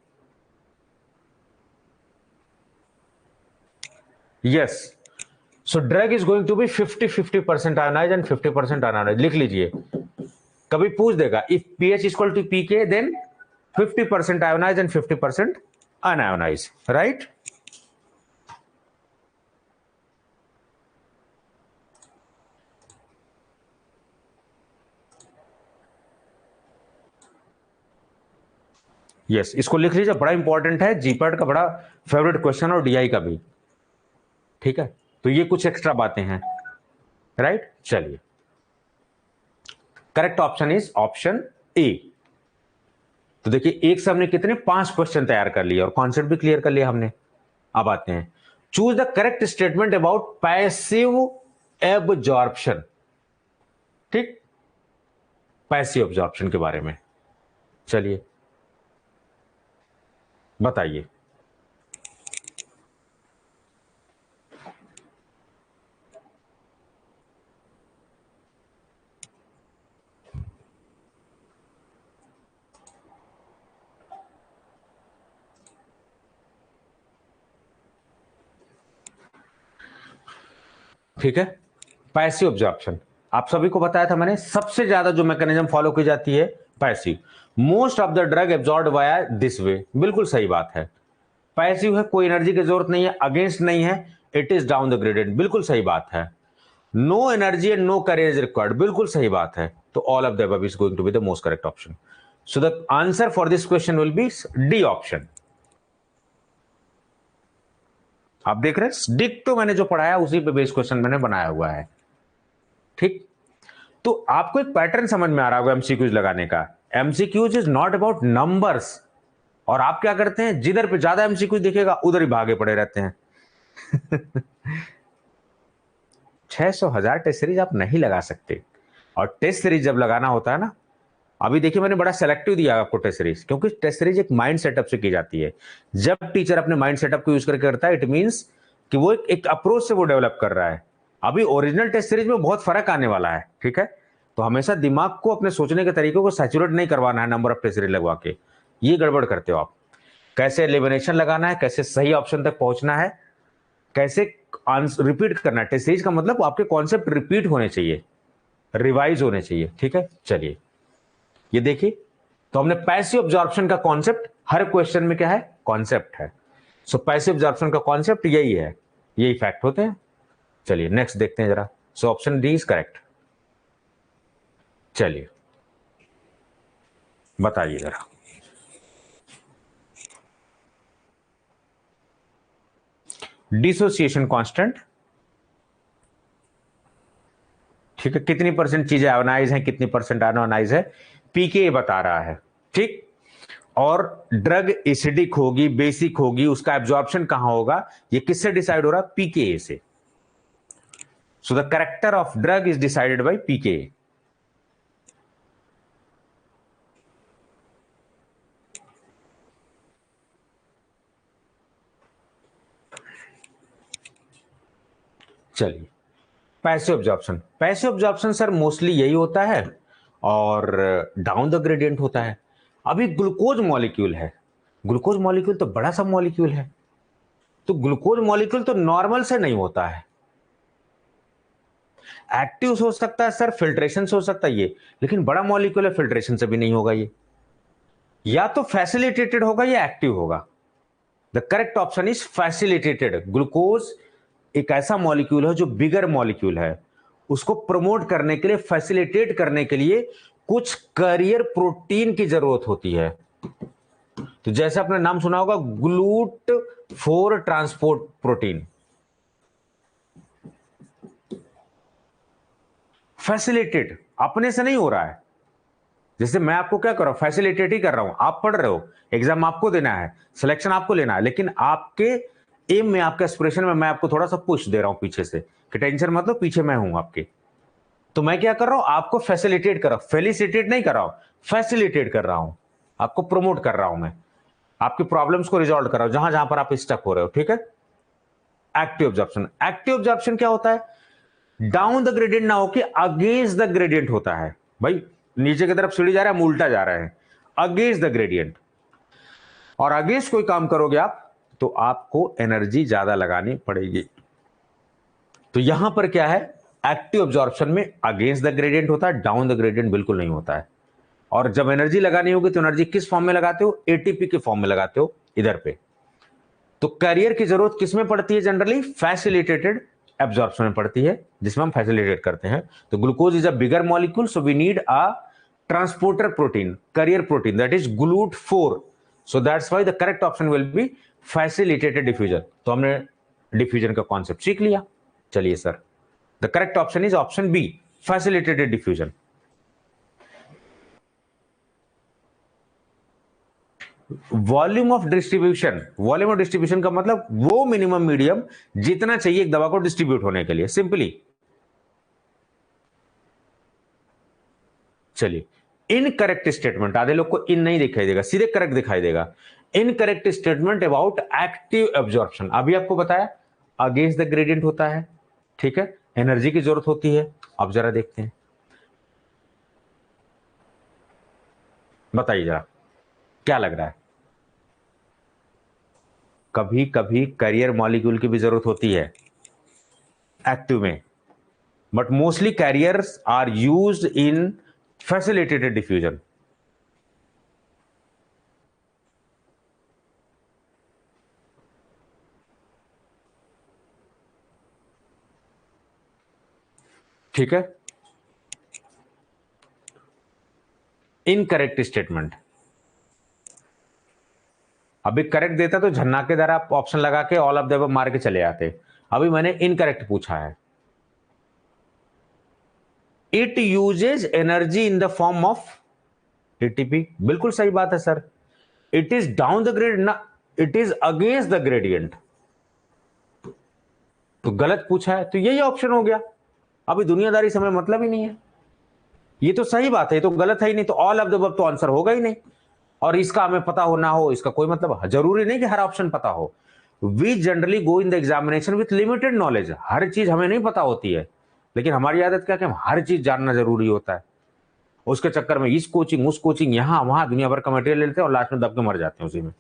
Yes, so drug is going to be 50% ionize and 50% unionize. लिख लीजिए, कभी पूछ देगा if pH equal to pK then 50% ionize and 50% unionize, right? Yes, इसको लिख लीजिए, बड़ा इंपॉर्टेंट है, जीपैट का बड़ा फेवरेट क्वेश्चन और डीआई का भी। ठीक है, तो ये कुछ एक्स्ट्रा बातें हैं, राइट? चलिए, करेक्ट ऑप्शन इज ऑप्शन ए। तो देखिए, एक से हमने कितने 5 क्वेश्चन तैयार कर लिए और कॉन्सेप्ट भी क्लियर कर लिया हमने। अब आते हैं, choose the correct statement about passive absorption. ठीक, पैसिव एब्जॉर्प्शन के बारे में चलिए बताइए। ठीक है, पैसिव एब्जॉर्प्शन आप सभी को बताया था मैंने, सबसे ज्यादा जो मैकेनिज्म फॉलो की जाती है passive. Most of the drug absorb via this way, बिल्कुल सही बात है। पैसिव है, कोई एनर्जी की जरूरत नहीं है, अगेंस्ट नहीं है, it is down the gradient, बिल्कुल सही बात है। No energy and no carrier required, बिल्कुल सही बात है। तो all of the above is going to be the most correct option. So the answer for this question will be D option. आप देख रहे हैं, डिक तो मैंने जो पढ़ाया उसी पे बेस क्वेश्चन मैंने बनाया हुआ है। ठीक, तो आपको एक पैटर्न समझ में आ रहा होगा एमसीक्यूज लगाने का। MCQs is not about numbers, और आप क्या करते हैं, जिधर पे ज्यादा एमसीक्यूज दिखेगा उधर ही भागे पड़े रहते हैं। 600 हजार टेस्ट सीरीज आप नहीं लगा सकते, और टेस्ट सीरीज जब लगाना होता है ना, अभी देखिए मैंने बड़ा सेलेक्टिव दिया आपको टेस्ट सीरीज, क्योंकि टेस्ट सीरीज एक माइंड सेटअप से की जाती है। जब टीचर अपने माइंड सेटअप को यूज करके करता है, इट मींस कि वो एक अप्रोच से वो डेवलप कर रहा है। अभी ओरिजिनल टेस्ट सीरीज में बहुत फर्क आने वाला है। ठीक है, तो हमेशा दिमाग को अपने सोचने के तरीके को सैचुरेट नहीं करवाना है नंबर ऑफ टेस्ट सीरीज लगवा के, ये गड़बड़ करते हो आप। कैसे एलिमिनेशन लगाना है, कैसे सही ऑप्शन तक पहुंचना है, कैसे रिपीट करना है। टेस्ट सीरीज का मतलब आपके कॉन्सेप्ट रिपीट होने चाहिए, रिवाइज होने चाहिए। ठीक है, चलिए ये देखिए, तो हमने पैसिव एब्जॉर्प्शन का कॉन्सेप्ट, हर क्वेश्चन में क्या है, कॉन्सेप्ट है। सो पैसिव एब्जॉर्प्शन का कॉन्सेप्ट यही है, यही फैक्ट होते हैं। चलिए नेक्स्ट देखते हैं जरा। So option D is correct. चलिए बताइए जरा, डिसोसिएशन कांस्टेंट। ठीक है, कितनी परसेंट चीजें आयोनाइज हैं, कितनी परसेंट अनआयोनाइज है, पीके बता रहा है। ठीक, और ड्रग एसिडिक होगी, बेसिक होगी, उसका एब्जॉर्प्शन कहां होगा, ये किससे डिसाइड हो रहा है, पीके से। So the character of drug is decided by PK. चलिए, passive absorption, passive absorption sir mostly यही होता है, और डाउन द ग्रेडियंट होता है। अभी ग्लूकोज मॉलिक्यूल है, ग्लूकोज मॉलिक्यूल तो बड़ा सा मॉलिक्यूल है, तो ग्लूकोज मॉलिक्यूल तो नॉर्मल से नहीं होता है, एक्टिव हो सकता है सर, फिल्ट्रेशन से हो सकता है ये, लेकिन बड़ा मॉलिक्यूल है, फिल्ट्रेशन से भी नहीं होगा ये, या तो फैसिलिटेटेड होगा या एक्टिव होगा। The correct option is facilitated. Glucose एक ऐसा मॉलिक्यूल है जो बिगर मॉलिक्यूल है, उसको प्रमोट करने के लिए, फैसिलिटेट करने के लिए कुछ कैरियर प्रोटीन की जरूरत होती है। तो जैसे आपने नाम सुना होगा ग्लूट 4 ट्रांसपोर्ट प्रोटीन, फैसिलिटेट अपने से नहीं हो रहा है। जैसे मैं आपको क्या कर रहा हूं, फैसिलिटेट ही कर रहा हूं, आप पढ़ रहे हो, एग्जाम आपको देना है, सिलेक्शन आपको लेना है, लेकिन आपके एम में, आपके एस्पिरेशन में मैं आपको थोड़ा सा पुश दे रहा हूं पीछे से कि टेंशन मत लो, पीछे मैं हूं आपके। तो मैं क्या कर रहा हूं, आपको फैसिलिटेट कर रहा हूं, फेलिसिटेट नहीं कर रहा हूं, फैसिलिटेट कर रहा हूं, आपको प्रोमोट कर रहा हूं, मैं आपकी प्रॉब्लम्स को रिजॉल्व कर रहा हूं जहां जहां पर आप स्टक हो रहे हो, ठीक है। एक्टिव ऑब्जर्प्शन, एक्टिव ऑब्जर्प्शन क्या होता है, डाउन द ग्रेडियंट ना होके अगेंस्ट द ग्रेडियंट होता है। भाई नीचे की तरफ सीढ़ी जा रहा है, हम उल्टा जा रहे हैं, अगेंस्ट द ग्रेडियंट। और अगेंस्ट कोई काम करोगे आप तो आपको एनर्जी ज्यादा लगानी पड़ेगी। तो यहां पर क्या है, एक्टिव ऑब्जॉर्प्शन में अगेंस्ट द ग्रेडियंट होता है, डाउन द ग्रेडियंट बिल्कुल नहीं होता है। और जब एनर्जी लगानी होगी तो एनर्जी किस फॉर्म में लगाते हो, एटीपी के फॉर्म में लगाते हो, इधर पे। तो कैरियर की जरूरत किसमें पड़ती है, जनरली फैसिलिटेटेड एब्जॉर्प्शन में पड़ती है, जिसमें हम फैसिलिटेट करते हैं। तो glucose is a bigger molecule, so we need a transporter protein, carrier protein, that is GLUT4, so that's why the correct option will be facilitated diffusion. तो हमने डिफ्यूजन का कॉन्सेप्ट सीख लिया। चलिए sir, the correct option is option B, facilitated diffusion. Volume of distribution, volume of distribution का मतलब वो minimum medium जितना चाहिए एक दवा को डिस्ट्रीब्यूट होने के लिए, सिंपली। चलिए, इनकरेक्ट स्टेटमेंट, आधे लोग को इन नहीं दिखाई देगा, सीधे करेक्ट दिखाई देगा। Incorrect statement about active absorption, अभी आपको बताया अगेंस्ट द ग्रेडियंट होता है, ठीक है, एनर्जी की जरूरत होती है। अब जरा देखते हैं, बताइए जरा क्या लग रहा है। कभी कभी कैरियर मॉलिक्यूल की भी जरूरत होती है एक्टिव में, but mostly carriers are used in facilitated diffusion. ठीक है, इनकरेक्ट स्टेटमेंट। अभी करेक्ट देता तो झन्ना के द्वारा आप ऑप्शन लगा के ऑल ऑफ द अबव मार के चले आते। अभी मैंने इनकरेक्ट पूछा है। It uses energy in the form of ATP, बिल्कुल सही बात है sir. It is down the grade ना, it is against the gradient. तो गलत पूछा है, तो यही ऑप्शन हो गया। अभी दुनियादारी से हमें मतलब ही नहीं है, ये तो सही बात है, ये तो गलत है ही नहीं, तो ऑल ऑफ द अबव तो आंसर होगा ही नहीं। और इसका हमें पता हो ना हो इसका कोई मतलब, जरूरी नहीं कि हर ऑप्शन पता हो। We generally go in the examination with limited knowledge, हर चीज हमें नहीं पता होती है, लेकिन हमारी आदत क्या कि हम हर चीज जानना जरूरी होता है। उसके चक्कर में इस कोचिंग उस कोचिंग यहां वहां दुनिया भर का मटेरियल लेते हैं और लास्ट में दब के मर जाते हैं उसी में,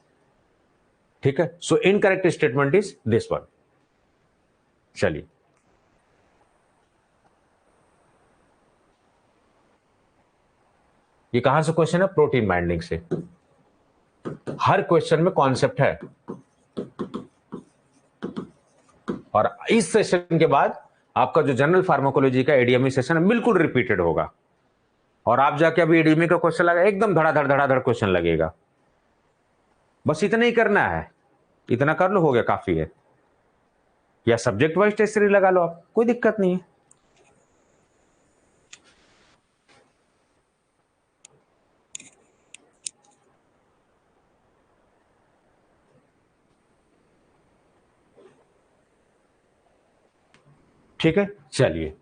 ठीक है। So incorrect statement is this one. चलिए, ये कहां से क्वेश्चन है, प्रोटीन बाइंडिंग से। हर क्वेश्चन में कॉन्सेप्ट है। और इस सेशन के बाद आपका जो जनरल फार्माकोलॉजी का एडीएमई सेशन है बिल्कुल रिपीटेड होगा। और आप जाके अभी एडीएमई का क्वेश्चन लगा, एकदम धड़ाधड़ क्वेश्चन लगेगा। बस इतना ही करना है, इतना कर लो, हो गया, काफी है। या सब्जेक्ट वाइज टेस्ट सीरीज लगा लो आप, कोई दिक्कत नहीं है। ठीक है, चलिए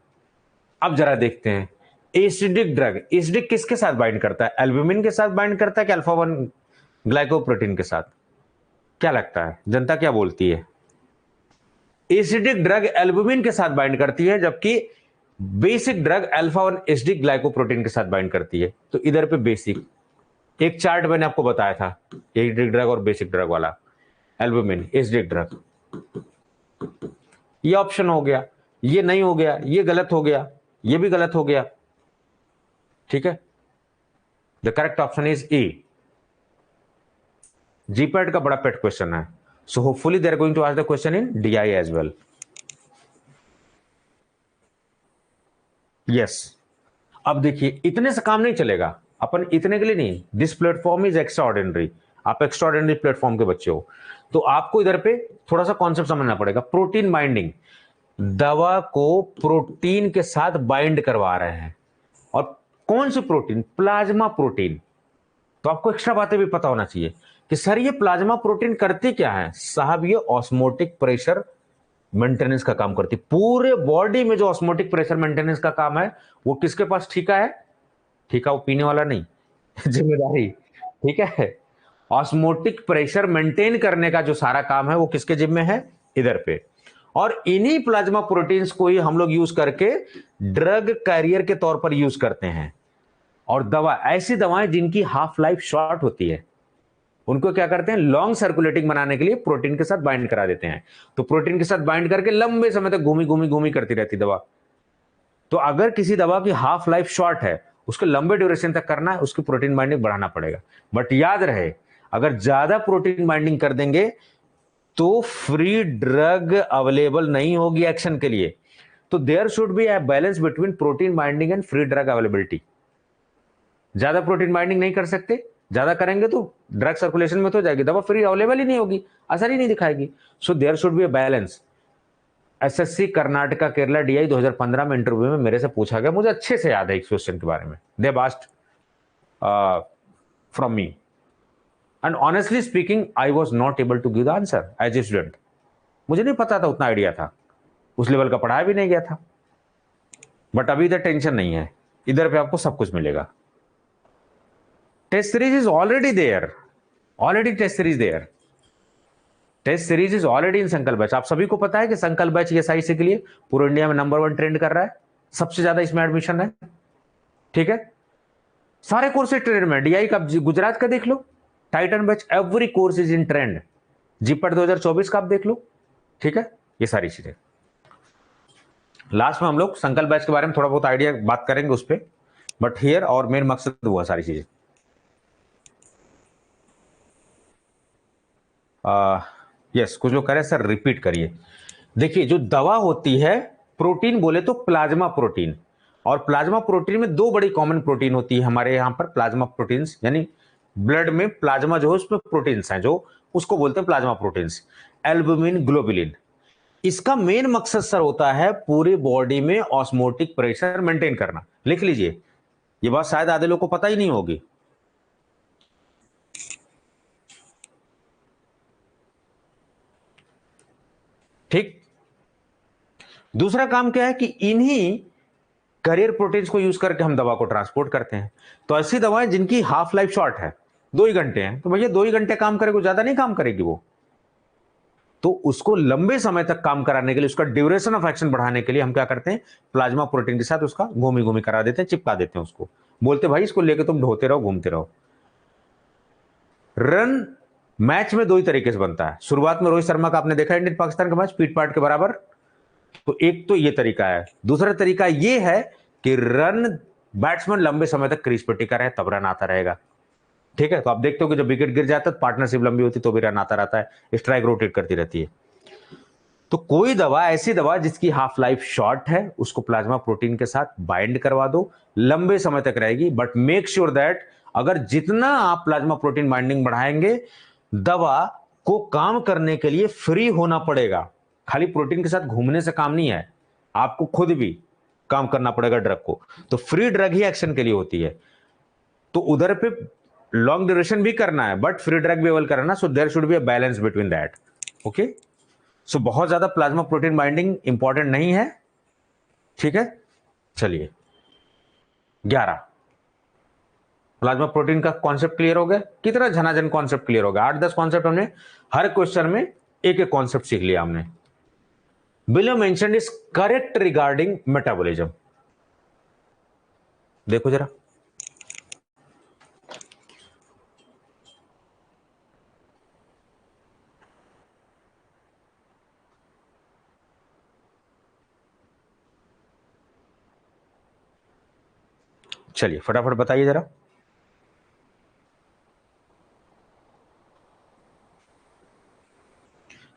अब जरा देखते हैं एसिडिक ड्रग। एसिडिक किसके साथ बाइंड करता है, एल्ब्यूमिन के साथ बाइंड करता है कि अल्फा 1 ग्लाइकोप्रोटीन के साथ, क्या लगता है, जनता क्या बोलती है। एसिडिक ड्रग एल्ब्यूमिन के साथ बाइंड करती है, जबकि basic drug alpha 1 acidic glycoprotein के साथ बाइंड करती है। तो इधर पे बेसिक, एक चार्ट मैंने आपको बताया था एसिडिक ड्रग और बेसिक ड्रग वाला, एल्ब्यूमिन एसिडिक ड्रग, ये ऑप्शन हो गया, ये नहीं हो गया, ये गलत हो गया, ये भी गलत हो गया, ठीक है। The correct option is A. GPAT का बड़ा पेट क्वेश्चन है, so hopefully they are going to ask the question in DI as well. Yes, अब देखिए इतने से काम नहीं चलेगा, अपन इतने के लिए नहीं, this platform is extra ordinary, आप एक्स्ट्रा ऑर्डिनरी प्लेटफॉर्म के बच्चे हो, तो आपको इधर पे थोड़ा सा कॉन्सेप्ट समझना पड़ेगा। प्रोटीन बाइंडिंग, दवा को प्रोटीन के साथ बाइंड करवा रहे हैं, और कौन सी प्रोटीन, प्लाज्मा प्रोटीन। तो आपको एक्स्ट्रा बातें भी पता होना चाहिए कि सर ये प्लाज्मा प्रोटीन करती क्या है। साहब ये ऑस्मोटिक प्रेशर मेंटेनेंस का काम करती है। पूरे बॉडी में जो ऑस्मोटिक प्रेशर मेंटेनेंस का काम है वो किसके पास ठीका है? ठीका वो पीने वाला नहीं, जिम्मेदारी, ठीक है। ऑस्मोटिक प्रेशर मेंटेन करने का जो सारा काम है वो किसके जिम्मे है? इधर पे। और इन्हीं प्लाज्मा प्रोटीन्स को ही हम लोग यूज करके ड्रग कैरियर के तौर पर यूज करते हैं। और दवा, ऐसी दवाएं जिनकी हाफ लाइफ शॉर्ट होती है, उनको क्या करते हैं? लॉन्ग सर्कुलेटिंग बनाने के लिए प्रोटीन के साथ बाइंड करा देते हैं। तो प्रोटीन के साथ बाइंड करके लंबे समय तक घूमी घूमी घूमी करती रहती दवा। तो अगर किसी दवा की हाफ लाइफ शॉर्ट है, उसको लंबे ड्यूरेशन तक करना है, उसकी प्रोटीन बाइंडिंग बढ़ाना पड़ेगा। बट याद रहे, अगर ज्यादा प्रोटीन बाइंडिंग कर देंगे तो फ्री ड्रग अवेलेबल नहीं होगी एक्शन के लिए। तो there should be a balance between protein binding and free drug availability. ज्यादा प्रोटीन बाइंडिंग नहीं कर सकते, ज्यादा करेंगे तो ड्रग सर्कुलेशन में तो जाएगी, दवा फ्री अवेलेबल ही नहीं होगी, असर ही नहीं दिखाएगी। So there should be a balance. SSC Karnataka Kerala DI 2015 में इंटरव्यू में मेरे से पूछा गया, मुझे अच्छे से याद है इस क्वेश्चन के बारे में। They asked from me and honestly speaking I was not able to give the answer as a student. मुझे नहीं पता था, उतना आइडिया था, उस लेवल का पढ़ाया भी नहीं गया था। बट अभी इधर टेंशन नहीं है, इधर पे आपको सब कुछ मिलेगा। Test series is already there, already test series there. Test series is already in Sankalp batch. आप सभी को पता है कि संकल्प बैच ये साइंस के लिए पूरे इंडिया में नंबर 1 ट्रेंड कर रहा है, सबसे ज्यादा इसमें एडमिशन है, ठीक है। सारे कोर्सेज ट्रेंड में, डीआई का, गुजरात का देख लो, Titan batch, every course is in trend. GPAT 2024 का आप देख लो, ठीक है। ये सारी चीजें लास्ट में हम लोग संकल्प बैच के बारे में थोड़ा बहुत आइडिया बात करेंगे उस पर, बट हियर और मेन मकसद हुआ सारी चीजें। यस, कुछ लोग कह रहे हैं सर रिपीट करिए। देखिए, जो दवा होती है, प्रोटीन बोले तो प्लाज्मा प्रोटीन, और प्लाज्मा प्रोटीन में दो बड़ी कॉमन प्रोटीन होती है हमारे यहां पर। प्लाज्मा प्रोटीन्स यानी ब्लड में प्लाज्मा जो है उसमें प्रोटीन्स हैं, जो उसको बोलते हैं प्लाज्मा प्रोटीन्स, एल्बुमिन, ग्लोबुलिन। इसका मेन मकसद सर होता है पूरी बॉडी में ऑस्मोटिक प्रेशर मेंटेन करना। लिख लीजिए, ये बात शायद आधे लोगों को पता ही नहीं होगी। ठीक। दूसरा काम क्या है कि इन्हीं कैरियर प्रोटीन्स को यूज करके हम दवा को ट्रांसपोर्ट करते हैं। तो ऐसी दवाएं जिनकी हाफ लाइफ शॉर्ट है, 2 ही घंटे हैं, तो भैया 2 ही घंटे काम करेगी, ज्यादा नहीं काम करेगी वो। तो उसको लंबे समय तक काम कराने के लिए, उसका ड्यूरेशन ऑफ एक्शन बढ़ाने के लिए हम क्या करते हैं? प्लाज्मा प्रोटीन के साथ उसका घूमी घूमी करा देते हैं, चिपका देते हैं उसको। बोलते भाई इसको लेके तुम ढोते रहो, घूमते रहो। रन मैच में 2 ही तरीके से बनता है। शुरुआत में रोहित शर्मा का आपने देखा इंडियन पाकिस्तान का मैच, पीट पाट के बराबर। तो एक तो ये तरीका है। दूसरा तरीका ये है कि रन, बैट्समैन लंबे समय तक क्रीज पर टिका रहे, तब रन आता रहेगा, ठीक है। तो आप देखते हो कि जब विकेट गिर जाता है, पार्टनरशिप लंबी होती तो भी रन आता रहता है, स्ट्राइक रोटेट करती रहती है। तो कोई दवा, ऐसी दवा जिसकी हाफ लाइफ शॉर्ट है, उसको प्लाज्मा प्रोटीन के साथ बाइंड करवा दो, लंबे समय तक रहेगी। बट मेक श्योर दैट अगर जितना आप प्लाज्मा प्रोटीन बाइंडिंग बढ़ाएंगे, दवा को काम करने के लिए फ्री होना पड़ेगा। खाली प्रोटीन के साथ घूमने से काम नहीं है, आपको खुद भी काम करना पड़ेगा ड्रग को। तो फ्री ड्रग ही एक्शन के लिए होती है। तो उधर पे लॉन्ग ड्यूरेशन भी करना है, बट फ्री ड्रग भी अवेल करना। So there should be a balance between that, okay. सो बहुत ज्यादा प्लाज्मा प्रोटीन बाइंडिंग इंपॉर्टेंट नहीं है, ठीक है। चलिए, 11 प्लाज्मा प्रोटीन का कॉन्सेप्ट क्लियर हो गया। कितना झनाझन कॉन्सेप्ट क्लियर हो गया, 8-10 कॉन्सेप्ट हमने हर क्वेश्चन में एक एक कॉन्सेप्ट सीख लिया हमने। Below mention is correct regarding metabolism. देखो जरा, चलिए फटाफट बताइए जरा।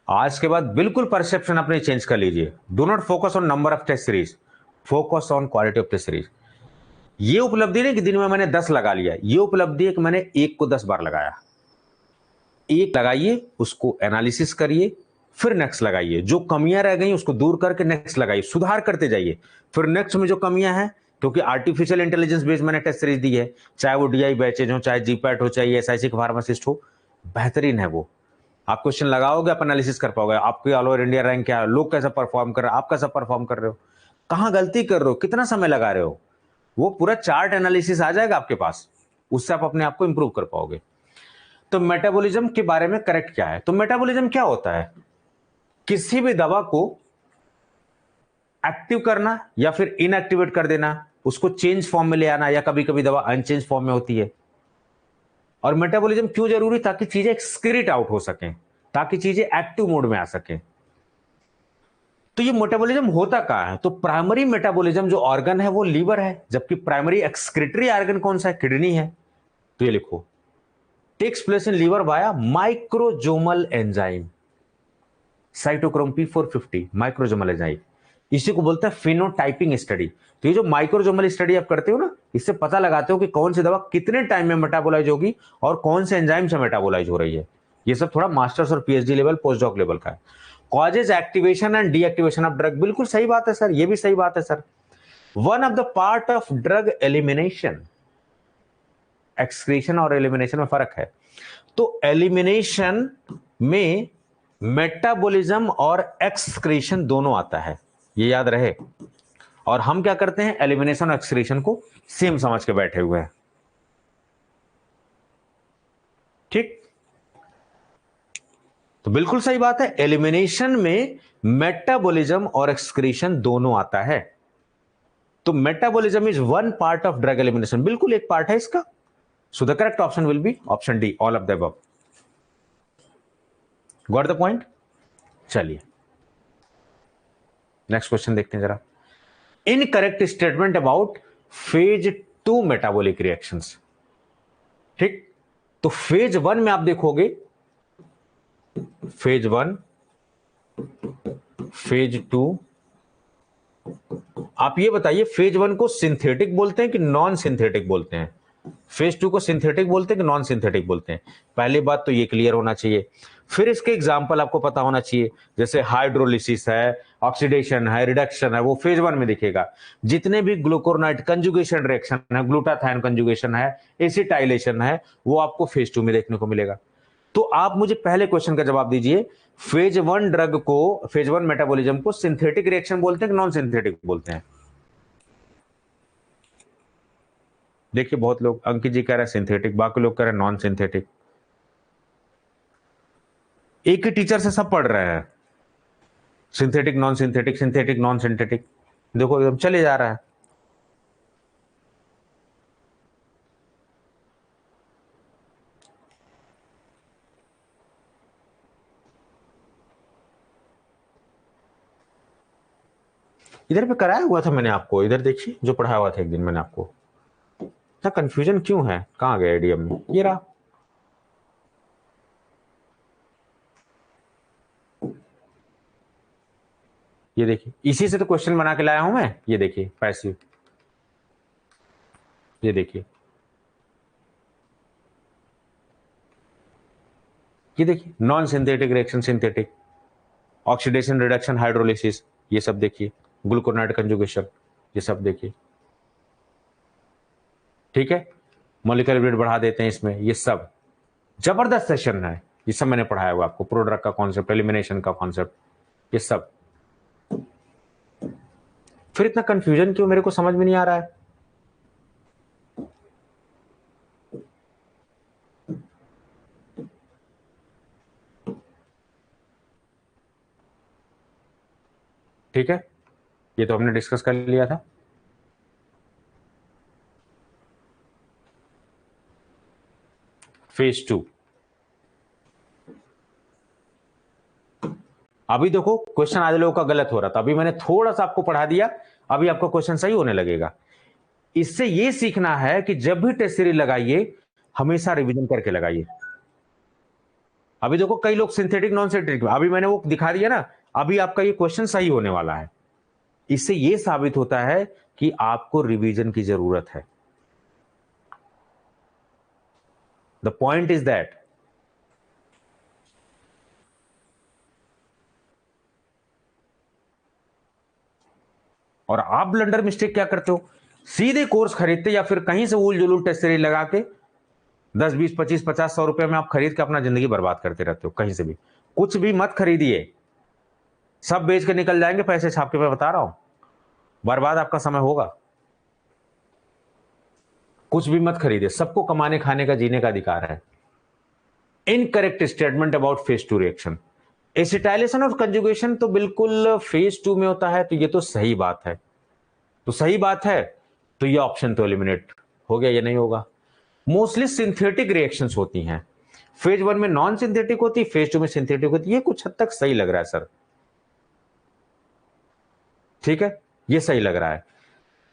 आज के बाद बिल्कुल परसेप्शन अपने चेंज कर लीजिए। Do not focus on number of test series, focus on quality of test series. ये उपलब्धि नहीं कि दिन में मैंने 10 लगा लिया, ये उपलब्धि है कि मैंने एक को 10 बार लगाया। एक लगाइए, उसको एनालिसिस करिए, फिर नेक्स्ट लगाइए, जो कमियां रह गई उसको दूर करके नेक्स्ट लगाइए, सुधार करते जाइए। फिर नेक्स्ट में जो कमियां हैं, क्योंकि आर्टिफिशियल इंटेलिजेंस बेस्ड मैंने टेस्ट सीरीज दी है, चाहे वो डीआई बैचेज हो, चाहे जीपैट हो, चाहे एसआईसी का फार्मासिस्ट हो, बेहतरीन है वो। आप क्वेश्चन लगाओगे, आप एनालिसिस कर पाओगे, आपके ऑल ओवर इंडिया रैंक क्या है, लोग कैसा परफॉर्म कर रहे हैं, आप कैसा परफॉर्म कर रहे हो, कहां गलती कर रहे हो, कितना समय लगा रहे हो, वो पूरा चार्ट एनालिसिस आ जाएगा आपके पास, उससे आप अपने आप को इंप्रूव कर पाओगे। तो मेटाबॉलिज्म के बारे में करेक्ट क्या है? तो मेटाबॉलिज्म क्या होता है? किसी भी दवा को एक्टिव करना या फिर इनएक्टिवेट कर देना, उसको चेंज फॉर्म में ले आना, या कभी कभी दवा अनचेंज फॉर्म में होती है। और मेटाबॉलिज्म क्यों जरूरी? ताकि चीजें एक्सक्रीट आउट हो सकें, ताकि चीजें एक्टिव मोड में आ सकें। तो ये मेटाबॉलिज्म होता कहां है? तो प्राइमरी मेटाबॉलिज्म जो ऑर्गन है वो लीवर है, जबकि प्राइमरी एक्सक्रीटरी ऑर्गन कौन सा है? किडनी है। तो ये लिखो, takes place in liver via microsomal enzyme, cytochrome P450 microsomal enzyme, इसी को बोलते हैं फिनोटाइपिंग स्टडी। तो ये जो माइक्रोजोमल स्टडी आप करते हो ना, इससे पता लगाते हो कि कौन सी दवा कितने टाइम में मेटाबोलाइज होगी और कौन से एंजाइम से मेटाबोलाइज हो रही है। ये सब थोड़ा मास्टर्स और PhD level, post doc level का है। Causes activation and deactivation of drug, बिल्कुल सही बात है सर, ये भी सही बात है sir. One of the part of drug elimination, excretion और एलिमिनेशन में फर्क है। तो एलिमिनेशन में मेटाबॉलिज्म और एक्सक्रीशन दोनों आता है, ये याद रहे। और हम क्या करते हैं? एलिमिनेशन और एक्सक्रीशन को सेम समझ के बैठे हुए हैं। ठीक, तो बिल्कुल सही बात है, एलिमिनेशन में मेटाबॉलिज्म और एक्सक्रीशन दोनों आता है। तो metabolism is one part of drug elimination, बिल्कुल एक पार्ट है इसका। सो the correct option will B option D, all of the above. Got the point? चलिए नेक्स्ट क्वेश्चन देखते हैं जरा। Incorrect statement about phase 2 metabolic reactions. ठीक, तो फेज 1 में आप देखोगे, फेज 1, फेज 2, आप ये बताइए फेज 1 को सिंथेटिक बोलते हैं कि नॉन सिंथेटिक बोलते हैं? फेज 2 को सिंथेटिक बोलते हैं कि नॉन सिंथेटिक बोलते हैं? पहली बात तो ये क्लियर होना चाहिए। फिर इसके एग्जाम्पल आपको पता होना चाहिए, जैसे हाइड्रोलिसिस है, ऑक्सीडेशन है, रिडक्शन है, वो फेज 1 में दिखेगा। जितने भी ग्लूकोनाइट कंजुगेशन रिएक्शन है, ग्लूटाथाइन कंजुगेशन है, एसिटाइलेशन है, वो आपको फेज 2 में देखने को मिलेगा। तो आप मुझे पहले क्वेश्चन का जवाब दीजिए, फेज 1 ड्रग को, फेज 1 मेटाबॉलिज्म को सिंथेटिक रिएक्शन बोलते हैं कि नॉन सिंथेटिक बोलते हैं? देखिए बहुत लोग, अंकित जी कह रहे हैं सिंथेटिक, बाकी लोग कह रहे हैं नॉन सिंथेटिक। एक ही टीचर से सब पढ़ रहे हैं, synthetic non synthetic, synthetic non synthetic, देखो एकदम चले जा रहा है। इधर पे कराया हुआ था मैंने आपको, इधर देखिए जो पढ़ाया हुआ था एक दिन मैंने आपको। क्या कंफ्यूजन क्यों है? कहां गए एडीएम में? ये रहा। ये देखिए, इसी से तो क्वेश्चन बना के लाया हूं मैं। ये देखिए पैसिव, ये देखिए, ये देखिए non synthetic reaction, synthetic, oxidation, reduction, hydrolysis, ये सब देखिए, ग्लूकोनाइट कंजुगेशन, ये सब देखिए। ठीक है, मॉलिक्यूलर वेट बढ़ा देते हैं इसमें, ये सब जबरदस्त सेशन है। ये सब मैंने पढ़ाया हुआ आपको, प्रोडक्ट का कॉन्सेप्ट, एलिमिनेशन का कॉन्सेप्ट, ये सब। फिर इतना कंफ्यूजन क्यों? मेरे को समझ में नहीं आ रहा है। ठीक है, ये तो हमने डिस्कस कर लिया था। फेज 2, अभी देखो क्वेश्चन आज लोगों का गलत हो रहा था, अभी मैंने थोड़ा सा आपको पढ़ा दिया, अभी आपका क्वेश्चन सही होने लगेगा। इससे ये सीखना है कि जब भी टेस्ट सीरीज लगाइए, हमेशा रिवीजन करके लगाइए। अभी देखो कई लोग सिंथेटिक नॉन सिंथेटिक, अभी मैंने वो दिखा दिया ना, अभी आपका ये क्वेश्चन सही होने वाला है। इससे ये साबित होता है कि आपको रिवीजन की जरूरत है। द पॉइंट इज दैट, और आप ब्लंडर मिस्टेक क्या करते हो? सीधे कोर्स खरीदते या फिर कहीं से उल जुलूल टेस्ट सीरीज लगा के 10, 20, 25, 50, 100 रुपए में आप खरीद के अपना जिंदगी बर्बाद करते रहते हो। कहीं से भी कुछ भी मत खरीदिए, सब बेच के निकल जाएंगे पैसे छाप के, मैं बता रहा हूं, बर्बाद आपका समय होगा। कुछ भी मत खरीदिए, सबको कमाने खाने का जीने का अधिकार है। Incorrect statement about phase 2 reaction. Acetylation और कंजुगेशन तो बिल्कुल फेज 2 में होता है, तो ये तो सही बात है। तो सही बात है, तो ये ऑप्शन तो एलिमिनेट हो गया, ये नहीं होगा। मोस्टली सिंथेटिक रिएक्शंस होती हैं, फेज 1 में नॉन सिंथेटिक होती, फेज 2 में सिंथेटिक होती। ये कुछ हद तक सही लग रहा है सर, ठीक है, ये सही लग रहा है।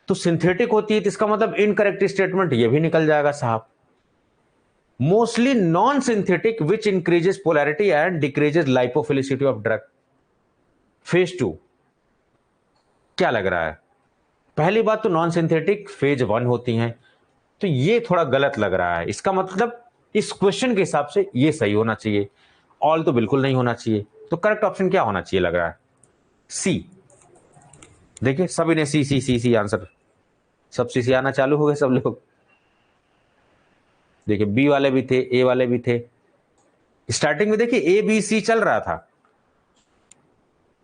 तो सिंथेटिक होती है तो इसका मतलब इनकरेक्ट स्टेटमेंट ये भी निकल जाएगा साहब। Mostly non synthetic which increases polarity and decreases lipophilicity of drug. Phase 2 क्या लग रहा है? पहली बात तो नॉन सिंथेटिक फेज 1 होती हैं, तो ये थोड़ा गलत लग रहा है। इसका मतलब इस क्वेश्चन के हिसाब से ये सही होना चाहिए, ऑल तो बिल्कुल नहीं होना चाहिए। तो करेक्ट ऑप्शन क्या होना चाहिए लग रहा है? सी। देखिए सभी ने सी सी सी सी आंसर, सब सी सी आना चालू हो गए सब लोग। देखिए बी वाले भी थे, ए वाले भी थे। स्टार्टिंग में देखिए ए बी सी चल रहा था,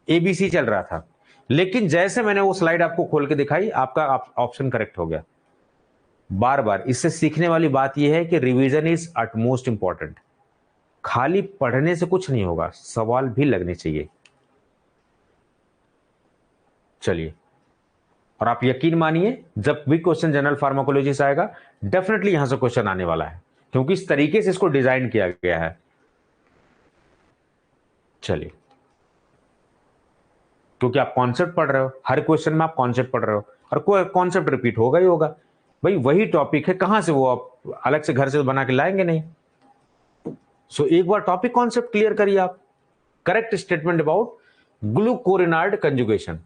ए बी सी चल रहा था, लेकिन जैसे मैंने वो स्लाइड आपको खोल के दिखाई, आपका ऑप्शन करेक्ट हो गया। बार बार इससे सीखने वाली बात यह है कि रिवीजन इज अटमोस्ट इंपॉर्टेंट। खाली पढ़ने से कुछ नहीं होगा, सवाल भी लगने चाहिए। चलिए, और आप यकीन मानिए जब भी क्वेश्चन जनरल फार्माकोलॉजी से आएगा, डेफिनेटली यहां से क्वेश्चन आने वाला है, क्योंकि इस तरीके से इसको डिजाइन किया गया है। चलिए, क्योंकि आप कॉन्सेप्ट पढ़ रहे हो, हर क्वेश्चन में आप कॉन्सेप्ट पढ़ रहे हो, और कोई कॉन्सेप्ट रिपीट होगा ही होगा। भाई वही टॉपिक है, कहां से वो आप अलग से घर से बना के लाएंगे नहीं। सो एक बार टॉपिक कॉन्सेप्ट क्लियर करिए आप। Correct statement about glucuronide conjugation,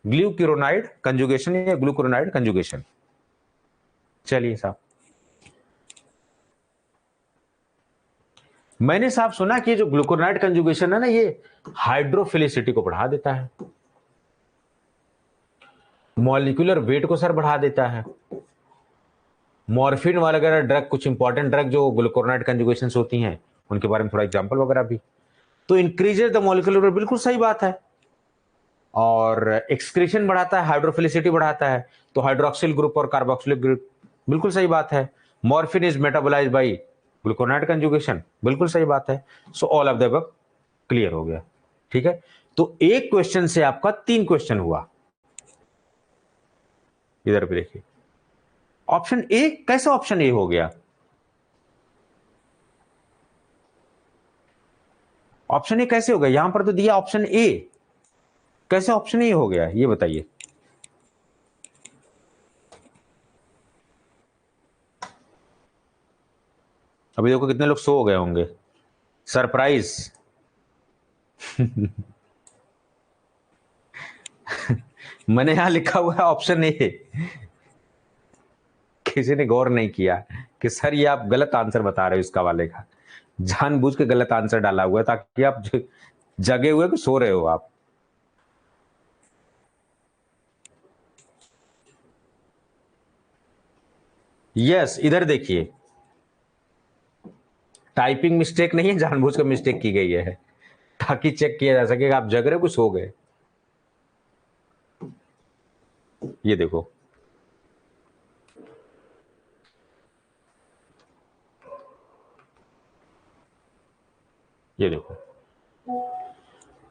glucuronide conjugation या ग्लूकुरोनाइड कंजुगेशन। चलिए साहब, मैंने साहब सुना कि जो ग्लूकुरोनाइड कंजुगेशन है ना, ये हाइड्रोफिलिसिटी को बढ़ा देता है, मॉलिक्यूलर वेट को सर बढ़ा देता है। मॉर्फिन वगैरह ड्रग, कुछ इंपॉर्टेंट ड्रग जो ग्लूकुरोनाइड कंजुगेशन होती हैं, उनके बारे में थोड़ा एग्जांपल वगैरह भी। तो इंक्रीजेज द मॉलिक्यूलर वेट, बिल्कुल सही बात है। और एक्सक्रीशन बढ़ाता है, हाइड्रोफिलिसिटी बढ़ाता है, तो हाइड्रोक्सिल ग्रुप और कार्बोक्सिलिक ग्रुप, बिल्कुल सही बात है। Morphine is metabolised by glucuronide conjugation, बिल्कुल सही बात है। So all of the above clear हो गया, ठीक है। तो एक क्वेश्चन से आपका 3 क्वेश्चन हुआ। इधर पे देखिए, ऑप्शन ए कैसे ऑप्शन ए हो गया? ऑप्शन ए कैसे हो गया? यहां पर तो दिया ऑप्शन ए, कैसे ऑप्शन ए हो गया ये बताइए। अभी देखो कितने लोग सो हो गए होंगे, सरप्राइज। मैंने यहां लिखा हुआ है ऑप्शन ए, किसी ने गौर नहीं किया कि सर ये आप गलत आंसर बता रहे हो इसका वाले का, जानबूझ के गलत आंसर डाला हुआ है ताकि आप जगे हुए कि सो रहे हो आप। यस, इधर देखिए, टाइपिंग मिस्टेक नहीं है, जानबूझ कर मिस्टेक की गई है ताकि चेक किया जा सके आप जग रहे हो कि सो गए। ये देखो, ये देखो,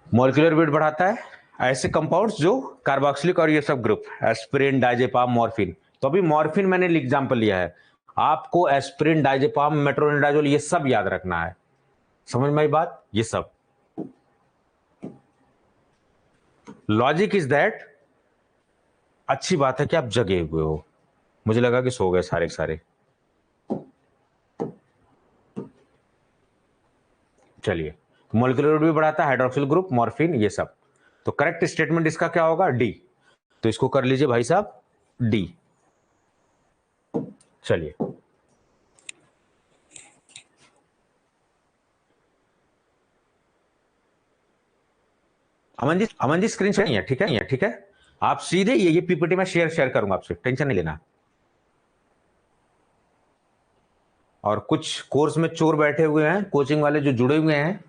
मॉलिक्यूलर वेट बढ़ाता है ऐसे कंपाउंड्स जो कार्बोक्सिलिक और ये सब ग्रुप, एस्पिरिन, डायजेपाम, मॉर्फिन। तो अभी मॉर्फिन मैंने एग्जांपल लिया है, आपको एस्पिरिन, डायजेपाम, मेट्रोनिडाजोल ये सब याद रखना है। समझ में आई बात? ये सब लॉजिक इज दैट। अच्छी बात है कि आप जगे हुए हो, मुझे लगा कि सो गए सारे सारे। चलिए, मॉलिक्यूलर वेट भी बढ़ाता है, हाइड्रोक्सिल ग्रुप, मॉर्फिन, ये सब। तो करेक्ट स्टेटमेंट इसका क्या होगा? डी। तो इसको कर लीजिए भाई साहब, डी। चलिए, अमन जी स्क्रीन शेयर नहीं है, ठीक है, ठीक है। आप सीधे ये पीपीटी में शेयर करूंगा आपसे, टेंशन नहीं लेना। और कुछ कोर्स में चोर बैठे हुए हैं, कोचिंग वाले जो जुड़े हुए हैं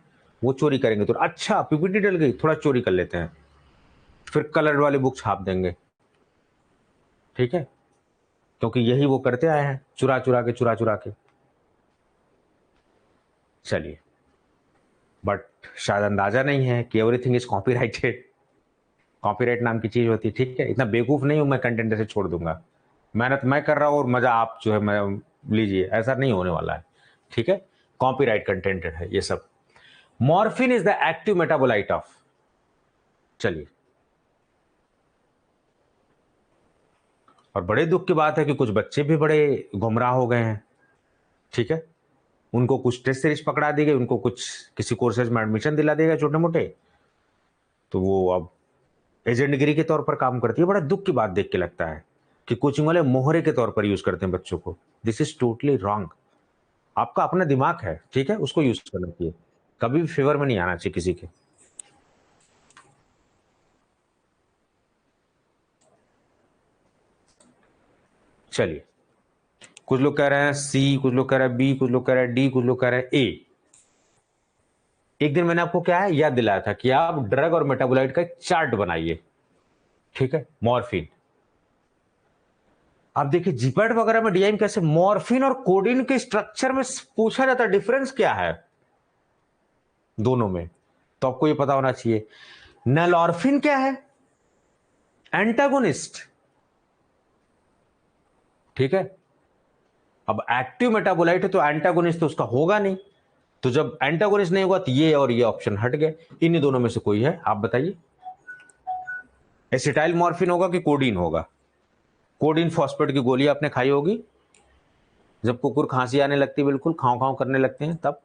वो चोरी करेंगे। तो अच्छा पीपीटी डल गई, थोड़ा चोरी कर लेते हैं, फिर कलर वाली बुक छाप देंगे। ठीक है, क्योंकि यही वो करते आए हैं, चुरा चुरा के। चलिए, बट शायद अंदाजा नहीं है कि एवरीथिंग इज कॉपीराइटेड। कॉपीराइट नाम की चीज होती है। ठीक है, इतना बेवकूफ नहीं हूं मैं कंटेंट ऐसे छोड़ दूंगा। मेहनत मैं कर रहा हूं और मजा आप जो है मैं लीजिए, ऐसा नहीं होने वाला है। ठीक है, कॉपीराइट कंटेंट है ये सब। Morphine is the active metabolite of, चलिए, और बड़े दुख की बात है कि कुछ बच्चे भी बड़े गुमराह हो गए हैं। ठीक है, उनको कुछ टेस्ट सीरीज पकड़ा दी गई, उनको कुछ किसी कोर्सेज में एडमिशन दिला देगा छोटे मोटे, तो वो अब एजेंटगिरी के तौर पर काम करती है। बड़ा दुख की बात देख के लगता है कि कोचिंग वाले मोहरे के तौर पर यूज करते हैं बच्चों को। This is totally wrong. आपका अपना दिमाग है, ठीक है, उसको यूज करना चाहिए, कभी भी फेवर में नहीं आना चाहिए किसी के। चलिए, कुछ लोग कह रहे हैं सी, कुछ लोग कह रहे हैं बी, कुछ लोग कह रहे हैं डी, कुछ लोग कह रहे हैं ए। एक दिन मैंने आपको क्या है याद दिलाया था कि आप ड्रग और मेटाबोलाइट का एक चार्ट बनाइए। ठीक है, मॉर्फिन, आप देखिए जीपैट वगैरह में डीआईएम कैसे मॉर्फिन और कोडीन के स्ट्रक्चर में पूछा जाता है, डिफरेंस क्या है दोनों में, तो आपको ये पता होना चाहिए। नलॉर्फिन क्या है? एंटागोनिस्ट। ठीक है, अब एक्टिव मेटाबोलाइट है तो एंटागोनिस्ट तो उसका होगा नहीं, तो जब एंटागोनिस्ट नहीं होगा तो ये और ये ऑप्शन हट गए। इन्हीं दोनों में से कोई है, आप बताइए। एसिटाइल मॉर्फिन होगा कि कोडीन होगा? कोडीन फॉस्फेट की गोली आपने खाई होगी, जब कुकुर खांसी आने लगती, बिल्कुल खांव खांव करने लगते हैं तब।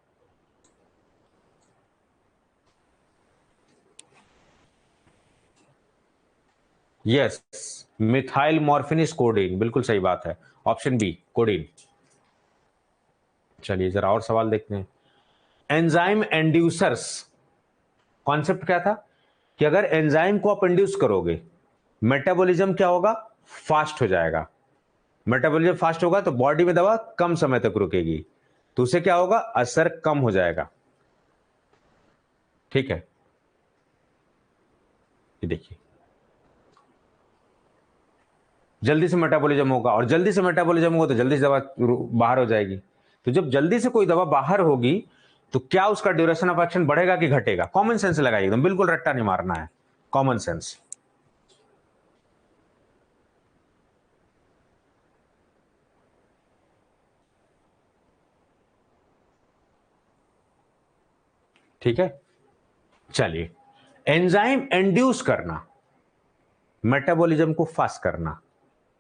Yes, methyl morphine is codeine, बिल्कुल सही बात है, ऑप्शन बी कोडीन। चलिए जरा और सवाल देखते हैं। एंजाइम एंड्यूसर्स, कॉन्सेप्ट क्या था कि अगर एंजाइम को आप इंड्यूस करोगे, मेटाबॉलिज्म क्या होगा? फास्ट हो जाएगा। मेटाबॉलिज्म फास्ट होगा तो बॉडी में दवा कम समय तक रुकेगी, तो उसे क्या होगा? असर कम हो जाएगा। ठीक है, ये देखिए, जल्दी से मेटाबॉलिज्म होगा, और जल्दी से मेटाबॉलिज्म होगा तो जल्दी से दवा बाहर हो जाएगी। तो जब जल्दी से कोई दवा बाहर होगी तो क्या उसका ड्यूरेशन ऑफ एक्शन बढ़ेगा कि घटेगा? कॉमन सेंस लगाइए एकदम, बिल्कुल रट्टा नहीं मारना है, कॉमन सेंस। ठीक है, चलिए, एंजाइम इंड्यूस करना, मेटाबॉलिज्म को फास्ट करना।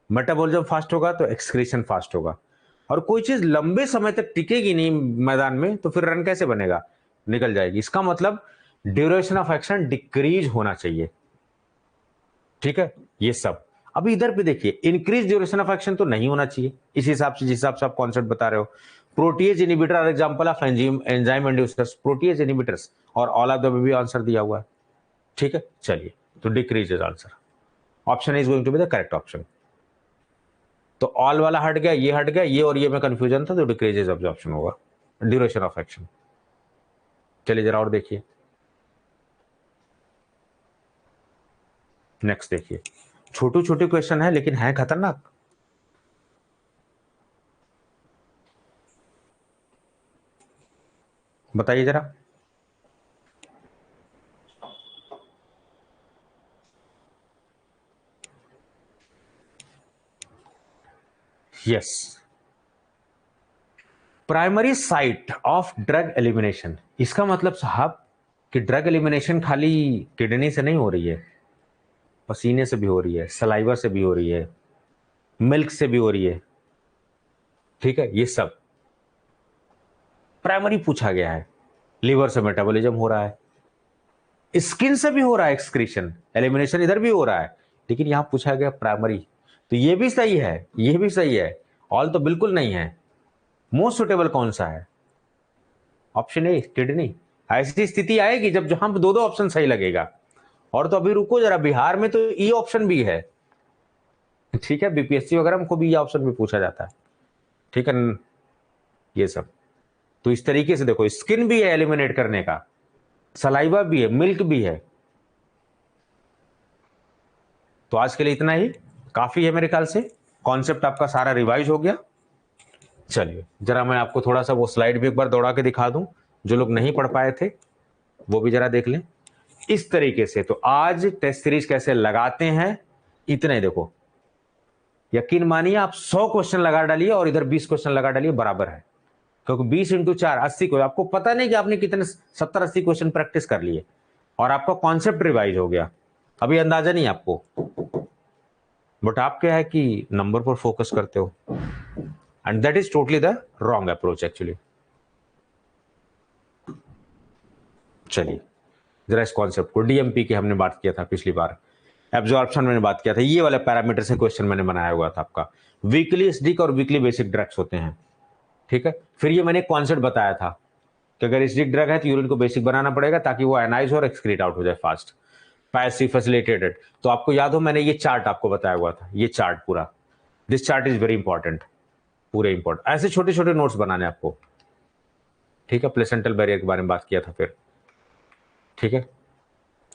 मेटाबॉलिज्म फास्ट होगा तो एक्सक्रीशन फास्ट होगा, और कोई चीज लंबे समय तक टिकेगी नहीं मैदान में तो फिर रन कैसे बनेगा? निकल जाएगी। इसका मतलब ड्यूरेशन ऑफ एक्शन डिक्रीज होना चाहिए। ठीक है, ये सब। अभी इधर पे देखिए, इंक्रीज ड्यूरेशन ऑफ एक्शन तो नहीं होना चाहिए इस हिसाब से, जिस हिसाब से आप कॉन्सेप्ट बता रहे हो। Protease inhibitor are example of enzyme inducers, protease inhibitors, और ऑल ऑफ द भी आंसर दिया हुआ है। ठीक है, चलिए, तो decrease is answer, option is going to be the correct option. तो ऑल वाला हट गया, ये हट गया, ये और ये में कंफ्यूजन था, तो डिक्रीजेज ऑब्जॉर्प्शन होगा, ड्यूरेशन ऑफ एक्शन। चलिए जरा और देखिए, नेक्स्ट देखिए, छोटे छोटे क्वेश्चन है लेकिन है खतरनाक। बताइए जरा। Yes, primary site of drug elimination, इसका मतलब साहब कि ड्रग एलिमिनेशन खाली किडनी से नहीं हो रही है, पसीने से भी हो रही है, सलाइवा से भी हो रही है, मिल्क से भी हो रही है। ठीक है, ये सब प्राइमरी पूछा गया है। लिवर से मेटाबॉलिज्म हो रहा है, स्किन से भी हो रहा है एक्सक्रीशन, एलिमिनेशन इधर भी हो रहा है, लेकिन यहां पूछा गया प्राइमरी। तो ये भी सही है, ये भी सही है, ऑल तो बिल्कुल नहीं है। मोस्ट सुटेबल कौन सा है? Option A kidney. ऐसी स्थिति आएगी जब जहां दो दो ऑप्शन सही लगेगा। और तो अभी रुको जरा, बिहार में तो ई ऑप्शन भी है। ठीक है, बीपीएससी वगैरह को भी ये ऑप्शन भी पूछा जाता है। ठीक है, ये सब। तो इस तरीके से देखो, स्किन भी है एलिमिनेट करने का, सलाइवा भी है, मिल्क भी है। तो आज के लिए इतना ही काफी है मेरे ख्याल से, कॉन्सेप्ट आपका सारा रिवाइज हो गया। चलिए जरा मैं आपको थोड़ा सा वो स्लाइड भी एक बार दौड़ा के दिखा दूं, जो लोग नहीं पढ़ पाए थे वो भी जरा देख लें इस तरीके से। तो आज टेस्ट सीरीज कैसे लगाते हैं इतना ही देखो, यकीन मानिए आप 100 क्वेश्चन लगा डालिए और इधर 20 क्वेश्चन लगा डालिए, बराबर है। क्योंकि 20 इंटू 4 80 को, आपको पता नहीं कि आपने कितने 70-80 क्वेश्चन प्रैक्टिस कर लिए और आपका कॉन्सेप्ट रिवाइज हो गया, अभी अंदाजा नहीं आपको, बट आप क्या है कि नंबर पर फोकस करते हो, and that is totally the wrong approach actually. चलिए जरा इस कॉन्सेप्ट को, डीएमपी की हमने बात किया था पिछली बार, एब्जॉर्प्शन मैंने बात किया था, ये वाला पैरामीटर से क्वेश्चन मैंने बनाया हुआ था आपका। वीकली एसिडिक और वीकली बेसिक ड्रग्स होते हैं, ठीक है। फिर ये मैंने कॉन्सेप्ट बताया था कि अगर एसिडिक ड्रग है तो यूरिन को बेसिक बनाना पड़ेगा ताकि वो एनाइज और एक्सक्रीट आउट हो जाए फास्ट, पैसिव फैसिलिटेटेड। तो आपको याद हो मैंने ये चार्ट आपको बताया हुआ था, ये चार्ट पूरा, this chart is very important, पूरे इंपॉर्टेंट। ऐसे छोटे छोटे नोट्स बनाने आपको, ठीक है। प्लेसेंटल बैरियर के बारे में बात किया था फिर, ठीक है।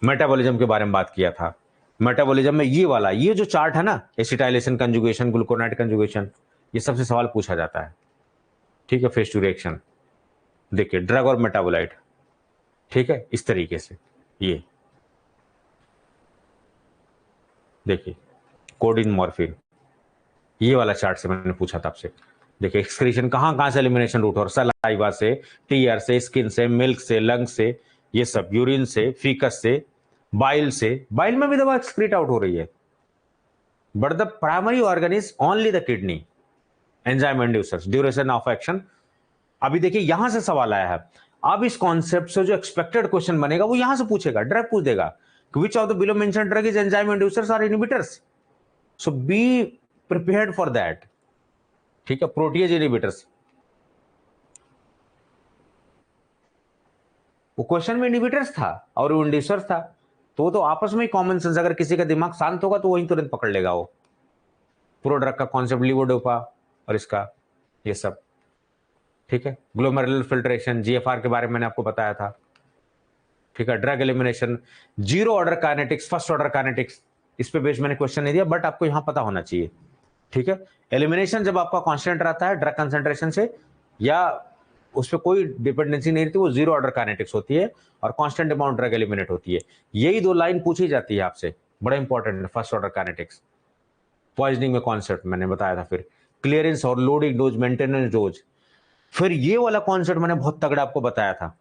मेटाबॉलिज्म के बारे में बात किया था, मेटाबॉलिज्म में ये वाला, ये जो चार्ट है ना, एसिटाइलेशन कंजुगेशन, ग्लूकोनाइड कंजुगेशन, ये सबसे सवाल पूछा जाता है, ठीक है। फेज टू रिएक्शन देखिए, ड्रग और मेटाबोलाइट, ठीक है, इस तरीके से। ये देखिए कोडिन मॉर्फिन, ये वाला चार्ट से मैंने पूछा था आपसे। देखिए एक्सक्रीशन कहां कहां से एलिमिनेशन रूट, और सलाइवा से, टीआर से, स्किन से, मिल्क से, लंग से, ये सब, यूरिन से, फीकस से, बाइल से, बाइल में भी दवा एक्सक्रीट आउट हो रही है, but the primary organ is only the kidney, enzyme inducers, duration of action. अभी देखिए यहां से सवाल आया है, अब इस कॉन्सेप्ट से जो एक्सपेक्टेड क्वेश्चन बनेगा वो यहां से पूछेगा, ड्रग पूछ देगा, which of the below mentioned drug is enzyme inducers or inhibitors, so be prepared for that, ठीक है। प्रोटीएज इनहिबिटर्स, वो क्वेश्चन में इनहिबिटर्स था और वो इंड्यूसर्स था, तो आपस में ही कॉमन सेंस, अगर किसी का दिमाग शांत होगा तो वही तुरंत पकड़ लेगा वो। प्रोड्रग का कॉन्सेप्ट, लीवोडोपा और इसका ये सब, ठीक है। ग्लोमेरुलर फिल्ट्रेशन, जीएफआर के बारे में मैंने आपको बताया था, ठीक है। Drug elimination, zero order kinetics, first order kinetics, इस पे बेस मैंने क्वेश्चन नहीं दिया, बट आपको यहां पता होना चाहिए, ठीक है। एलिमिनेशन जब आपका कांस्टेंट रहता है ड्रग कंसंट्रेशन से, या उस पर कोई डिपेंडेंसी नहीं रहती, वो जीरो ऑर्डर काइनेटिक्स होती है, और कांस्टेंट अमाउंट ड्रग एलिमिनेट होती है। यही दो लाइन पूछी जाती है आपसे, बड़ा इंपॉर्टेंट है, फर्स्ट ऑर्डर काइनेटिक्स। पॉइजनिंग में कॉन्सेप्ट मैंने बताया था, फिर क्लियरेंस और लोडिंग डोज, मेंटेनेंस डोज। फिर ये वाला कॉन्सेप्ट मैंने बहुत तगड़ा आपको बताया था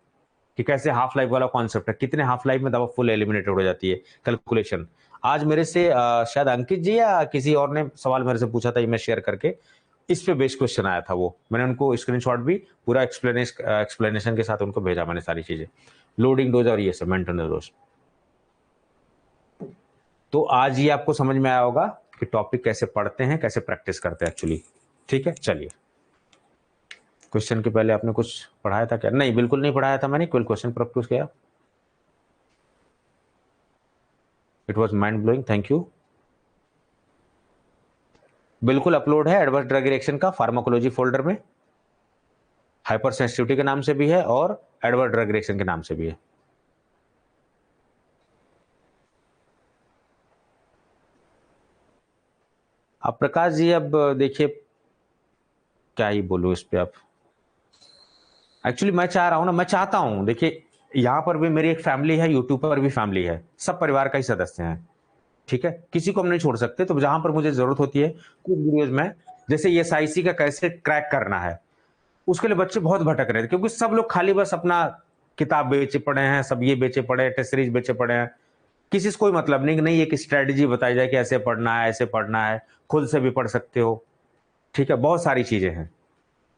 कि कैसे हाफ लाइफ वाला कॉन्सेप्ट है, कितने हाफ लाइफ में दवा फुल एलिमिनेटेड हो जाती है, कैलकुलेशन। आज मेरे से शायद अंकित जी या किसी और ने सवाल मेरे से पूछा था, ये मैं शेयर करके, इस पे बेस्ड क्वेश्चन आया था, वो मैंने उनको स्क्रीनशॉट भी पूरा एक्सप्लेनेशन के साथ उनको भेजा मैंने, सारी चीजें, लोडिंग डोज और ये सब, मेंटेनेंस डोज। तो आज ये आपको समझ में आया होगा कि टॉपिक कैसे पढ़ते हैं, कैसे प्रैक्टिस करते हैं एक्चुअली, ठीक है। चलिए, क्वेश्चन के पहले आपने कुछ पढ़ाया था क्या? नहीं, बिल्कुल नहीं पढ़ाया था मैंने, केवल क्वेश्चन प्रैक्टिस किया। It was mind blowing, thank you. बिल्कुल अपलोड है एडवर्स ड्रग रिएक्शन का फार्माकोलॉजी फोल्डर में, हाइपर सेंसिटिविटी के नाम से भी है और एडवर्स ड्रग रिएक्शन के नाम से भी है। अब प्रकाश जी, अब देखिए क्या ही बोलूं इस पे, आप एक्चुअली मैं चाह रहा हूं ना, मैं चाहता हूं, देखिए यहां पर भी मेरी एक फैमिली है, यूट्यूब पर भी फैमिली है, सब परिवार का ही सदस्य हैं, ठीक है। किसी को हम नहीं छोड़ सकते, तो जहां पर मुझे जरूरत होती है कुछ वीडियोज में, जैसे ये एसआईसी का कैसे क्रैक करना है, उसके लिए बच्चे बहुत भटक रहे थे, क्योंकि सब लोग खाली बस अपना किताब बेचे पड़े हैं, सब ये बेचे पड़े हैं, टेस्ट सीरीज बेचे पड़े हैं, किसी से कोई मतलब नहीं कि नहीं एक स्ट्रेटेजी बताई जाए कि ऐसे पढ़ना है, ऐसे पढ़ना है, खुद से भी पढ़ सकते हो, ठीक है। बहुत सारी चीजें हैं,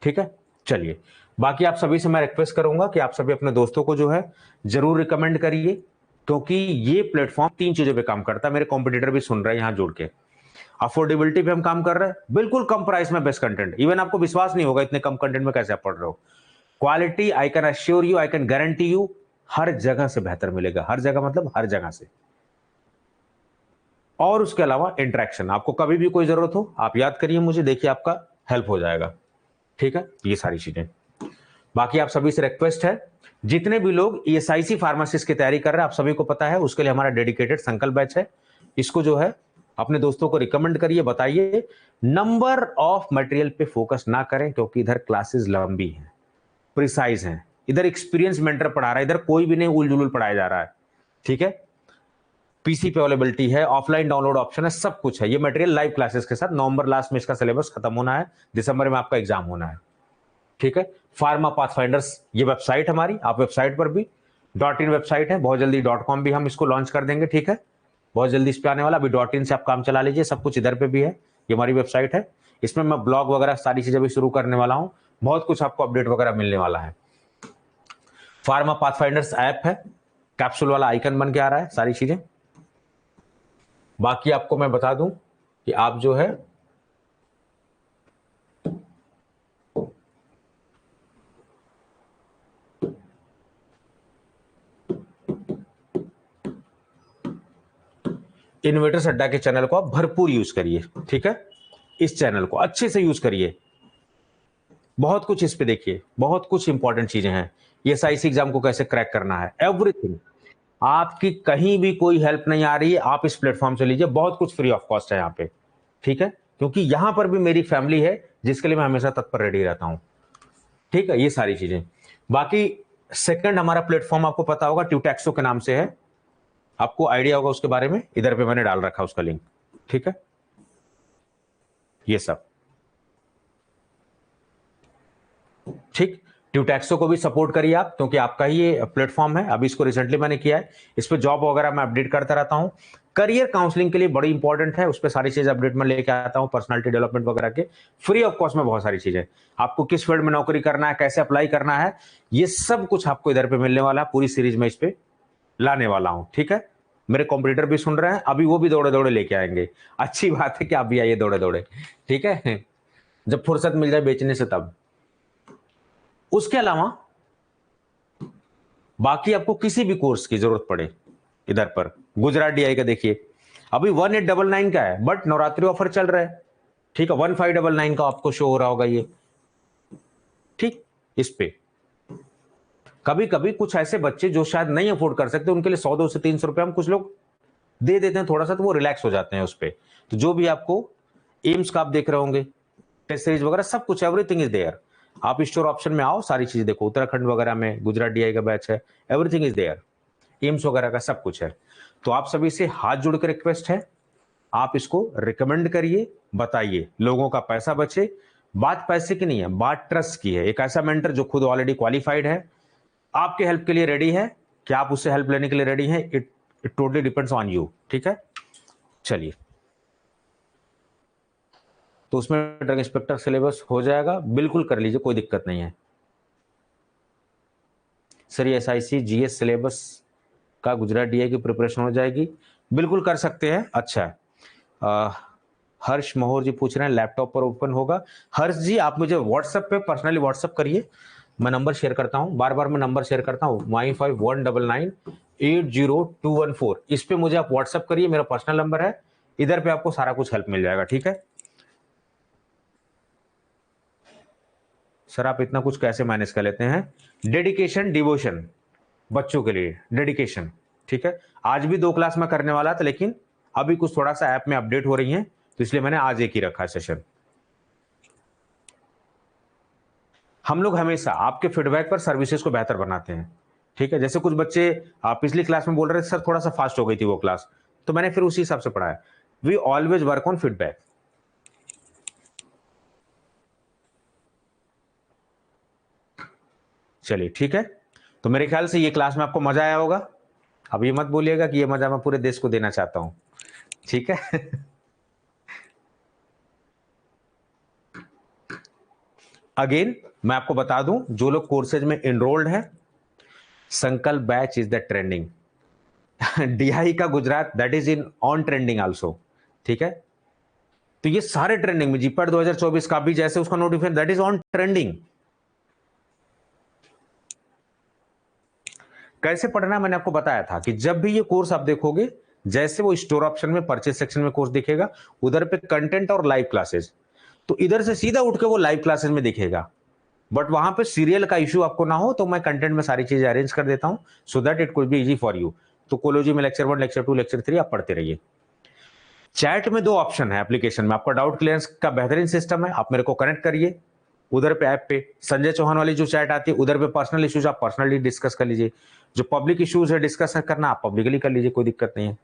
ठीक है। चलिए, बाकी आप सभी से मैं रिक्वेस्ट करूंगा कि आप सभी अपने दोस्तों को जो है जरूर रिकमेंड करिए, क्योंकि ये प्लेटफॉर्म 3 चीजों पे काम करता है, मेरे कॉम्पिटिटर भी सुन रहे हैं यहां जुड़ के। अफोर्डेबिलिटी पे हम काम कर रहे हैं, बिल्कुल कम प्राइस में बेस्ट कंटेंट, इवन आपको विश्वास नहीं होगा इतने कम कंटेंट में कैसे आप पढ़ रहे हो। Quality, I can assure you, I can guarantee you, हर जगह से बेहतर मिलेगा, हर जगह मतलब हर जगह से। और उसके अलावा इंटरेक्शन, आपको कभी भी कोई जरूरत हो आप याद करिए मुझे, देखिए आपका हेल्प हो जाएगा, ठीक है, ये सारी चीजें। बाकी आप सभी से रिक्वेस्ट है, जितने भी लोग ESIC फार्मासिस्ट की तैयारी कर रहे हैं, आप सभी को पता है उसके लिए हमारा डेडिकेटेड संकल्प बैच है। इसको जो है अपने दोस्तों को रिकमेंड करिए, बताइए। नंबर ऑफ मटेरियल पे फोकस ना करें, क्योंकि इधर क्लासेस लंबी हैं, प्रिसाइज हैं, इधर एक्सपीरियंस मेंटर पढ़ा रहा है, इधर कोई भी नहीं उलझुल पढ़ाया जा रहा है। ठीक है, पीसी पे अवेलेबिलिटी है, ऑफलाइन डाउनलोड ऑप्शन है, सब कुछ है। ये मटेरियल लाइव क्लासेस के साथ नवंबर लास्ट में इसका सिलेबस खत्म होना है, दिसंबर में आपका एग्जाम होना है। ठीक है, फार्मा पाथफाइंडर्स ये वेबसाइट हमारी, आप वेबसाइट पर भी .in वेबसाइट है, बहुत जल्दी .com भी हम इसको लॉन्च कर देंगे। ठीक है, बहुत जल्दी इस पे आने वाला, अभी .in से आप काम चला लीजिए, सब कुछ इधर पे भी है, ये हमारी वेबसाइट है। इसमें मैं ब्लॉग वगैरह सारी चीजें भी शुरू करने वाला हूं, बहुत कुछ आपको अपडेट वगैरह मिलने वाला है। फार्मा पाथफाइंडर्स ऐप है, कैप्सूल वाला आइकन बन के आ रहा है, सारी चीजें। बाकी आपको मैं बता दूं कि आप जो है इनोवेटर्स अड्डा के चैनल को आप भरपूर यूज करिए। ठीक है, इस चैनल को अच्छे से यूज करिए, बहुत कुछ इस पे देखिए, बहुत कुछ इंपॉर्टेंट चीजें हैं। ESIC एग्जाम को कैसे क्रैक करना है, एवरीथिंग। आपकी कहीं भी कोई हेल्प नहीं आ रही है, आप इस प्लेटफॉर्म से लीजिए, बहुत कुछ फ्री ऑफ कॉस्ट है यहाँ पे। ठीक है, क्योंकि यहां पर भी मेरी फैमिली है जिसके लिए मैं हमेशा तत्पर रेडी रहता हूं। ठीक है, ये सारी चीजें। बाकी सेकंड हमारा प्लेटफॉर्म आपको पता होगा, ट्यूटैक्सो के नाम से है, आपको आइडिया होगा उसके बारे में, इधर पे मैंने डाल रखा उसका लिंक। ठीक है, ये सब ठीक। ट्यूटैक्सो को भी सपोर्ट करिए आप, क्योंकि आपका ही ये प्लेटफॉर्म है, अभी इसको रिसेंटली मैंने किया है, इस पे जॉब वगैरह मैं अपडेट करता रहता हूं। करियर काउंसलिंग के लिए बड़ी इंपॉर्टेंट है, उस पर सारी चीजें अपडेट में लेके आता हूं, पर्सनालिटी डेवलपमेंट वगैरह के फ्री ऑफ कॉस्ट में बहुत सारी चीजें। आपको किस फील्ड में नौकरी करना है, कैसे अप्लाई करना है, ये सब कुछ आपको इधर पे मिलने वाला है, पूरी सीरीज में इस पे लाने वाला हूं। ठीक है, मेरे कॉम्पिटिटर भी सुन रहे हैं, अभी वो भी दौड़े दौड़े लेके आएंगे। अच्छी बात है कि आप भी आइए दौड़े दौड़े। ठीक है, जब फुर्सत मिल जाए बेचने से तब। उसके अलावा बाकी आपको किसी भी कोर्स की जरूरत पड़े, इधर पर गुजरात DI का देखिए, अभी 1899 का है, बट नवरात्रि ऑफर चल रहा है। ठीक है, 1599 का आपको शो हो रहा होगा ये। ठीक, इस पे कभी कभी कुछ ऐसे बच्चे जो शायद नहीं अफोर्ड कर सकते, उनके लिए 100 से 300 रुपए हम कुछ लोग दे देते हैं थोड़ा सा, तो वो रिलैक्स हो जाते हैं उस पर। तो जो भी आपको एम्स का आप देख रहे होंगे, टेस्ट सीरीज वगैरह सब कुछ, एवरीथिंग इज देयर। आप स्टोर ऑप्शन में आओ, सारी चीजें देखो, उत्तराखंड वगैरह में गुजरात DI का बैच है, एवरीथिंग इज देयर, एम्स वगैरह का सब कुछ है। तो आप सभी से हाथ जोड़ के रिक्वेस्ट है, आप इसको रिकमेंड करिए, बताइए, लोगों का पैसा बचे। बात पैसे की नहीं है, बात ट्रस्ट की है। एक ऐसा मेंटर जो खुद ऑलरेडी क्वालिफाइड है, आपके हेल्प के लिए रेडी है, कि आप उससे हेल्प लेने के लिए रेडी है, it totally depends on you. ठीक है, चलिए, तो उसमें ड्रग इंस्पेक्टर सिलेबस हो जाएगा, बिल्कुल कर लीजिए, कोई दिक्कत नहीं है। सर ये SIC GS सिलेबस का गुजरात DI की प्रिपरेशन हो जाएगी, बिल्कुल कर सकते हैं। अच्छा, हर्ष मोहर जी पूछ रहे हैं लैपटॉप पर ओपन होगा। हर्ष जी आप मुझे व्हाट्सएप पे पर्सनली व्हाट्सएप करिए, मैं नंबर शेयर करता हूं, बार बार मैं नंबर शेयर करता हूं, 9519980214। इस पे मुझे आप व्हाट्सएप करिए, मेरा पर्सनल नंबर है, इधर पे आपको सारा कुछ हेल्प मिल जाएगा। ठीक है सर, आप इतना कुछ कैसे मैनेज कर लेते हैं? डेडिकेशन, डिवोशन, बच्चों के लिए डेडिकेशन। ठीक है, आज भी 2 क्लास में करने वाला था, लेकिन अभी कुछ थोड़ा सा ऐप में अपडेट हो रही है, तो इसलिए मैंने आज एक ही रखा सेशन। हम लोग हमेशा आपके फीडबैक पर सर्विसेज को बेहतर बनाते हैं। ठीक है, जैसे कुछ बच्चे पिछली क्लास में बोल रहे थे सर थोड़ा सा फास्ट हो गई थी वो क्लास, तो मैंने फिर उसी हिसाब से पढ़ाया। We always work on feedback. चलिए ठीक है, तो मेरे ख्याल से ये क्लास में आपको मजा आया होगा। अब ये मत बोलिएगा कि ये मजा मैं पूरे देश को देना चाहता हूं। ठीक है अगेन मैं आपको बता दूं, जो लोग कोर्सेज में एनरोल्ड हैं, संकल्प batch is the trending. DI का Gujarat that is in on trending also. ठीक है, तो ये सारे ट्रेंडिंग में, जीपैट 2024 का भी जैसे उसका notification that is on trending. कैसे पढ़ना मैंने आपको बताया था कि जब भी ये कोर्स आप देखोगे, जैसे वो स्टोर ऑप्शन में परचेज सेक्शन में कोर्स दिखेगा, उधर पे कंटेंट और लाइव क्लासेस, तो इधर से सीधा उठ के वो लाइव क्लासेस में दिखेगा, बट वहां पे सीरियल का इश्यू आपको ना हो, तो मैं कंटेंट में सारी चीजें अरेंज कर देता हूं so that it could be easy for you. तो कोलोजी में लेक्चर 1, लेक्चर 2, लेक्चर 3 आप पढ़ते रहिए। चैट में 2 ऑप्शन है एप्लीकेशन में, आपका डाउट क्लियरेंस का बेहतरीन सिस्टम है, आप मेरे को कनेक्ट करिए उधर पे ऐप पे। संजय चौहान वाली जो चैट आती है उधर पे पर्सनल इश्यूज आप पर्सनली डिस्कस कर लीजिए, जो पब्लिक इश्यूज है डिस्कस करना आप पब्लिकली कर लीजिए, कोई दिक्कत नहीं है।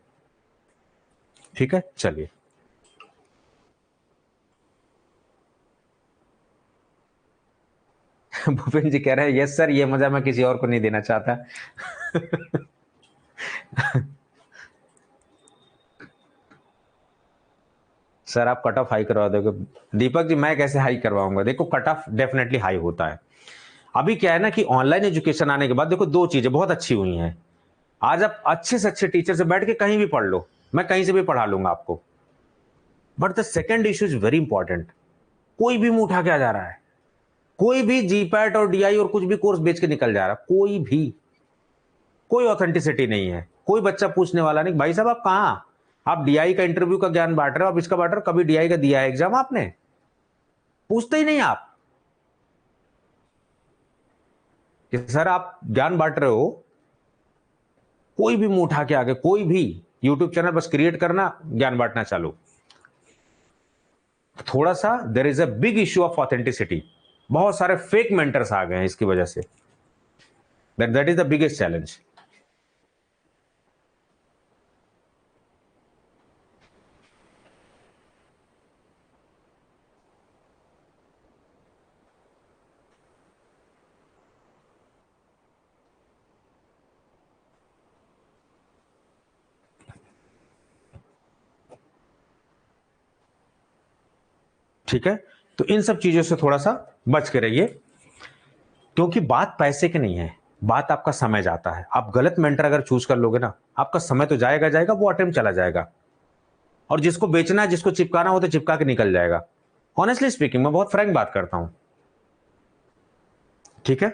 ठीक है, चलिए। भूपेन जी कह रहे हैं यस सर, ये मजा मैं किसी और को नहीं देना चाहता। सर आप कट ऑफ हाई करवा दोगे। दीपक जी मैं कैसे हाई करवाऊंगा, देखो कट ऑफ डेफिनेटली हाई होता है। अभी क्या है ना कि ऑनलाइन एजुकेशन आने के बाद देखो 2 चीजें बहुत अच्छी हुई हैं। आज आप अच्छे से अच्छे टीचर से बैठ के कहीं भी पढ़ लो, मैं कहीं से भी पढ़ा लूंगा आपको। But the second issue is very important, कोई भी मुंह उठा के आ जा रहा है, कोई भी जीपैट और डीआई और कुछ भी कोर्स बेच के निकल जा रहा है, कोई भी, कोई ऑथेंटिसिटी नहीं है। कोई बच्चा पूछने वाला नहीं भाई साहब आप कहां, आप डीआई का इंटरव्यू का ज्ञान बांट रहे हो, आप इसका बांट रहे हो, कभी डीआई का दिया है एग्जाम आपने, पूछते ही नहीं आप कि सर आप ज्ञान बांट रहे हो। कोई भी मुंह उठा के आगे, कोई भी यूट्यूब चैनल बस क्रिएट करना, ज्ञान बांटना चालू। थोड़ा सा there is a big issue of authenticity, बहुत सारे फेक मेंटर्स आ गए हैं इसकी वजह से, that is the biggest challenge. ठीक है, तो इन सब चीजों से थोड़ा सा बच के रहिए, क्योंकि बात पैसे की नहीं है, बात आपका समय जाता है। आप गलत मेंटर अगर चूज कर लोगे ना, आपका समय तो जाएगा जाएगा, वो अटेम्प्ट चला जाएगा, और जिसको बेचना है, जिसको चिपकाना हो तो चिपका के निकल जाएगा। ऑनेस्टली स्पीकिंग मैं बहुत फ्रैंक बात करता हूं। ठीक है,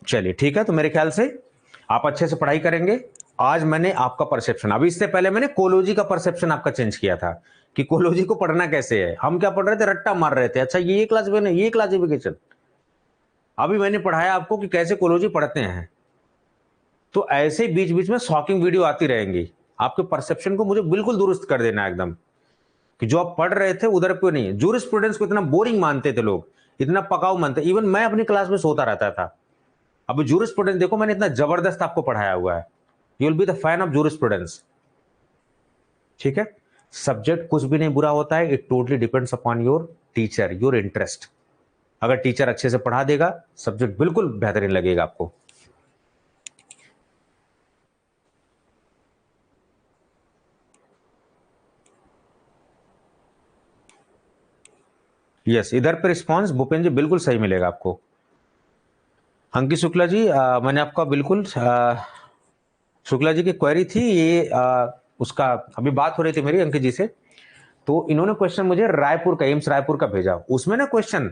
चलिए ठीक है, तो मेरे ख्याल से आप अच्छे से पढ़ाई करेंगे। आज मैंने आपका परसेप्शन, अभी इससे पहले मैंने कोलोजी का परसेप्शन आपका चेंज किया था कि कोलोजी को पढ़ना कैसे है। हम क्या पढ़ रहे थे, रट्टा मार रहे थे, अच्छा ये क्लासिफिकेशन, ये क्लासिफिकेशन। अभी मैंने पढ़ाया आपको कि कैसे कोलोजी पढ़ते हैं। तो ऐसे बीच बीच में शॉकिंग वीडियो आती रहेंगी, आपके परसेप्शन को मुझे बिल्कुल दुरुस्त कर देना एकदम, कि जो आप पढ़ रहे थे उधर पे नहीं। जूरिस्प्रूडेंस को इतना बोरिंग मानते थे लोग, इतना पकाऊ मानते, इवन मैं अपनी क्लास में सोता रहता था। अभी जूरिस्प्रूडेंस देखो, मैंने इतना जबरदस्त आपको पढ़ाया हुआ है, you will be the fan of jurisprudence. ठीक है, सब्जेक्ट कुछ भी नहीं बुरा होता है, it totally depends upon your teacher, your interest. अगर टीचर अच्छे से पढ़ा देगा, सब्जेक्ट बिल्कुल बेहतरीन लगेगा आपको। यस, इधर पे रिस्पॉन्स भूपेंद्र जी बिल्कुल सही मिलेगा आपको। अंकित शुक्ला जी, मैंने आपका बिल्कुल, शुक्ला जी की क्वेरी थी ये, उसका अभी बात हो रही थी मेरी अंकित जी से, तो इन्होंने क्वेश्चन मुझे रायपुर का, एम्स रायपुर का भेजा। उसमें ना क्वेश्चन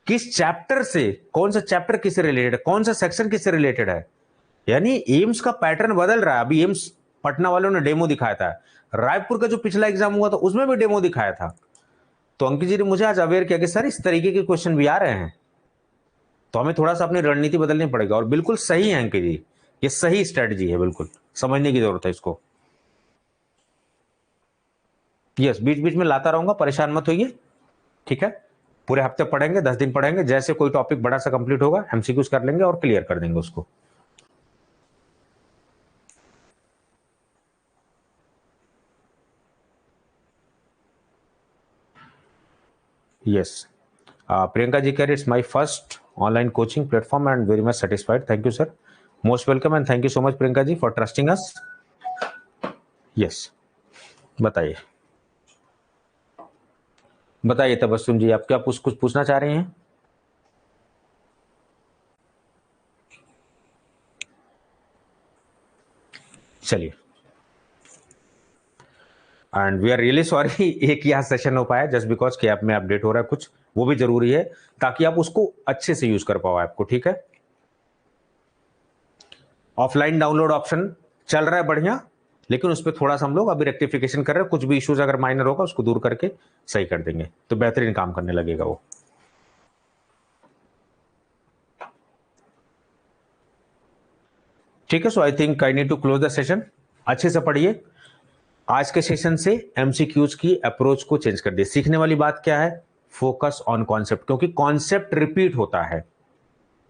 किस चैप्टर से, कौन सा चैप्टर किससे रिलेटेड है, कौन सा सेक्शन किससे रिलेटेड है, यानी एम्स का पैटर्न बदल रहा है। अभी एम्स पटना वालों ने डेमो दिखाया था, रायपुर का जो पिछला एग्जाम हुआ था उसमें भी डेमो दिखाया था। तो अंकित जी ने मुझे आज अवेयर किया कि सर इस तरीके के क्वेश्चन भी आ रहे हैं, तो हमें थोड़ा सा अपनी रणनीति बदलनी पड़ेगा। और बिल्कुल सही है अंकित जी, ये सही स्ट्रेटजी है, बिल्कुल समझने की जरूरत है इसको। यस, बीच बीच में लाता रहूंगा, परेशान मत होइए। ठीक है, पूरे हफ्ते पढ़ेंगे, 10 दिन पढ़ेंगे, जैसे कोई टॉपिक बड़ा सा कंप्लीट होगा एमसीक्यूज कर लेंगे और क्लियर कर देंगे उसको। यस, प्रियंका जी कह रही it's my first online coaching platform and very much satisfied, thank you sir, most welcome and thank you so much Priyanka ji for trusting us. Yes, बताइए बताइए तबस्सुम जी, आप क्या कुछ पूछना चाह रहे हैं। चलिए, and we are really sorry एक ही आज सेशन हो पाया, जस्ट बिकॉज कि ऐप में अपडेट हो रहा है कुछ, वो भी जरूरी है ताकि आप उसको अच्छे से यूज कर पाओ ऐप को। ठीक है, ऑफलाइन डाउनलोड ऑप्शन चल रहा है बढ़िया, लेकिन उस पर थोड़ा सा हम लोग अभी रेक्टिफिकेशन कर रहे हैं, कुछ भी इश्यूज अगर माइनर होगा उसको दूर करके सही कर देंगे, तो बेहतरीन काम करने लगेगा वो। ठीक है, so I think I need to close the session. अच्छे से पढ़िए। आज के सेशन से एमसीक्यूज की अप्रोच को चेंज कर दिए। सीखने वाली बात क्या है? फोकस ऑन कॉन्सेप्ट, क्योंकि कॉन्सेप्ट रिपीट होता है,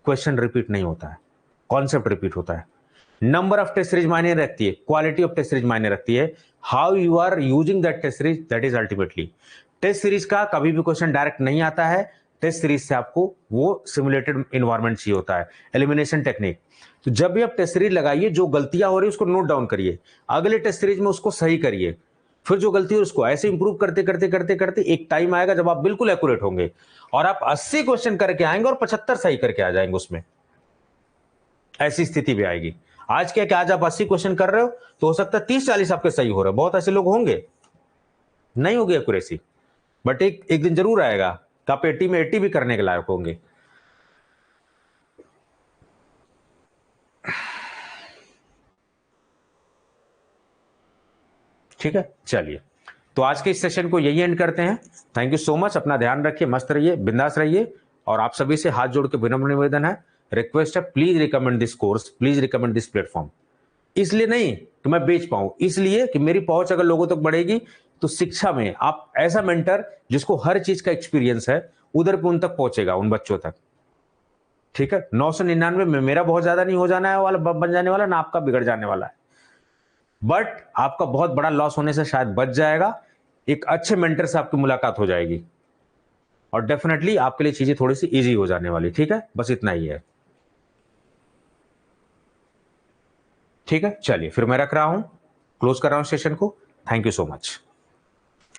क्वेश्चन रिपीट नहीं होता है, कॉन्सेप्ट रिपीट होता है। नंबर ऑफ टेस्ट सीरीज मायने रखती है, क्वालिटी ऑफ टेस्ट सीरीज मायने रखती है, how you are using that test series, that is ultimately. Test series का कभी भी क्वेश्चन डायरेक्ट नहीं आता है, टेस्ट सीरीज से आपको वो सिमुलेटेड इन्वायरमेंट चाहिए होता है, एलिमिनेशन टेक्निक। तो जब भी आप टेस्ट सीरीज लगाइए, जो गलतियां हो रही है उसको नोट डाउन करिए, अगले टेस्ट सीरीज में उसको सही करिए, फिर जो गलती है उसको ऐसे इंप्रूव करते करते करते करते एक टाइम आएगा जब आप बिल्कुल एक्यूरेट होंगे और आप 80 क्वेश्चन करके आएंगे और 75 सही करके आ जाएंगे उसमें। ऐसी स्थिति भी आएगी। आज क्या कि आज आप 80 क्वेश्चन कर रहे हो तो हो सकता है 30-40 आपके सही हो रहे हैं, बहुत ऐसे लोग होंगे नहीं होगी एक्यूरेसी, बट एक दिन जरूर आएगा कि आप 80 में 80 भी करने के लायक होंगे। ठीक है, चलिए, तो आज के इस सेशन को यही एंड करते हैं। थैंक यू सो मच, अपना ध्यान रखिए, मस्त रहिए, बिंदास रहिए, और आप सभी से हाथ जोड़ के विनम्र निवेदन है, रिक्वेस्ट है, please recommend this course, please recommend this platform. इसलिए नहीं कि मैं बेच पाऊं, इसलिए कि मेरी पहुंच अगर लोगों तक बढ़ेगी तो शिक्षा में आप ऐसा मेंटर जिसको हर चीज का एक्सपीरियंस है उधर पे उन तक पहुंचेगा, उन बच्चों तक। ठीक है, 999 में मेरा बहुत ज्यादा नहीं हो जाना है वाला बन जाने वाला ना, आपका बिगड़ जाने वाला है, बट आपका बहुत बड़ा लॉस होने से शायद बच जाएगा। एक अच्छे मेंटर से आपकी मुलाकात हो जाएगी और डेफिनेटली आपके लिए चीजें थोड़ी सी इजी हो जाने वाली। ठीक है, बस इतना ही है। ठीक है, चलिए फिर मैं रख रहा हूं, क्लोज कर रहा हूं सेशन को। Thank you so much.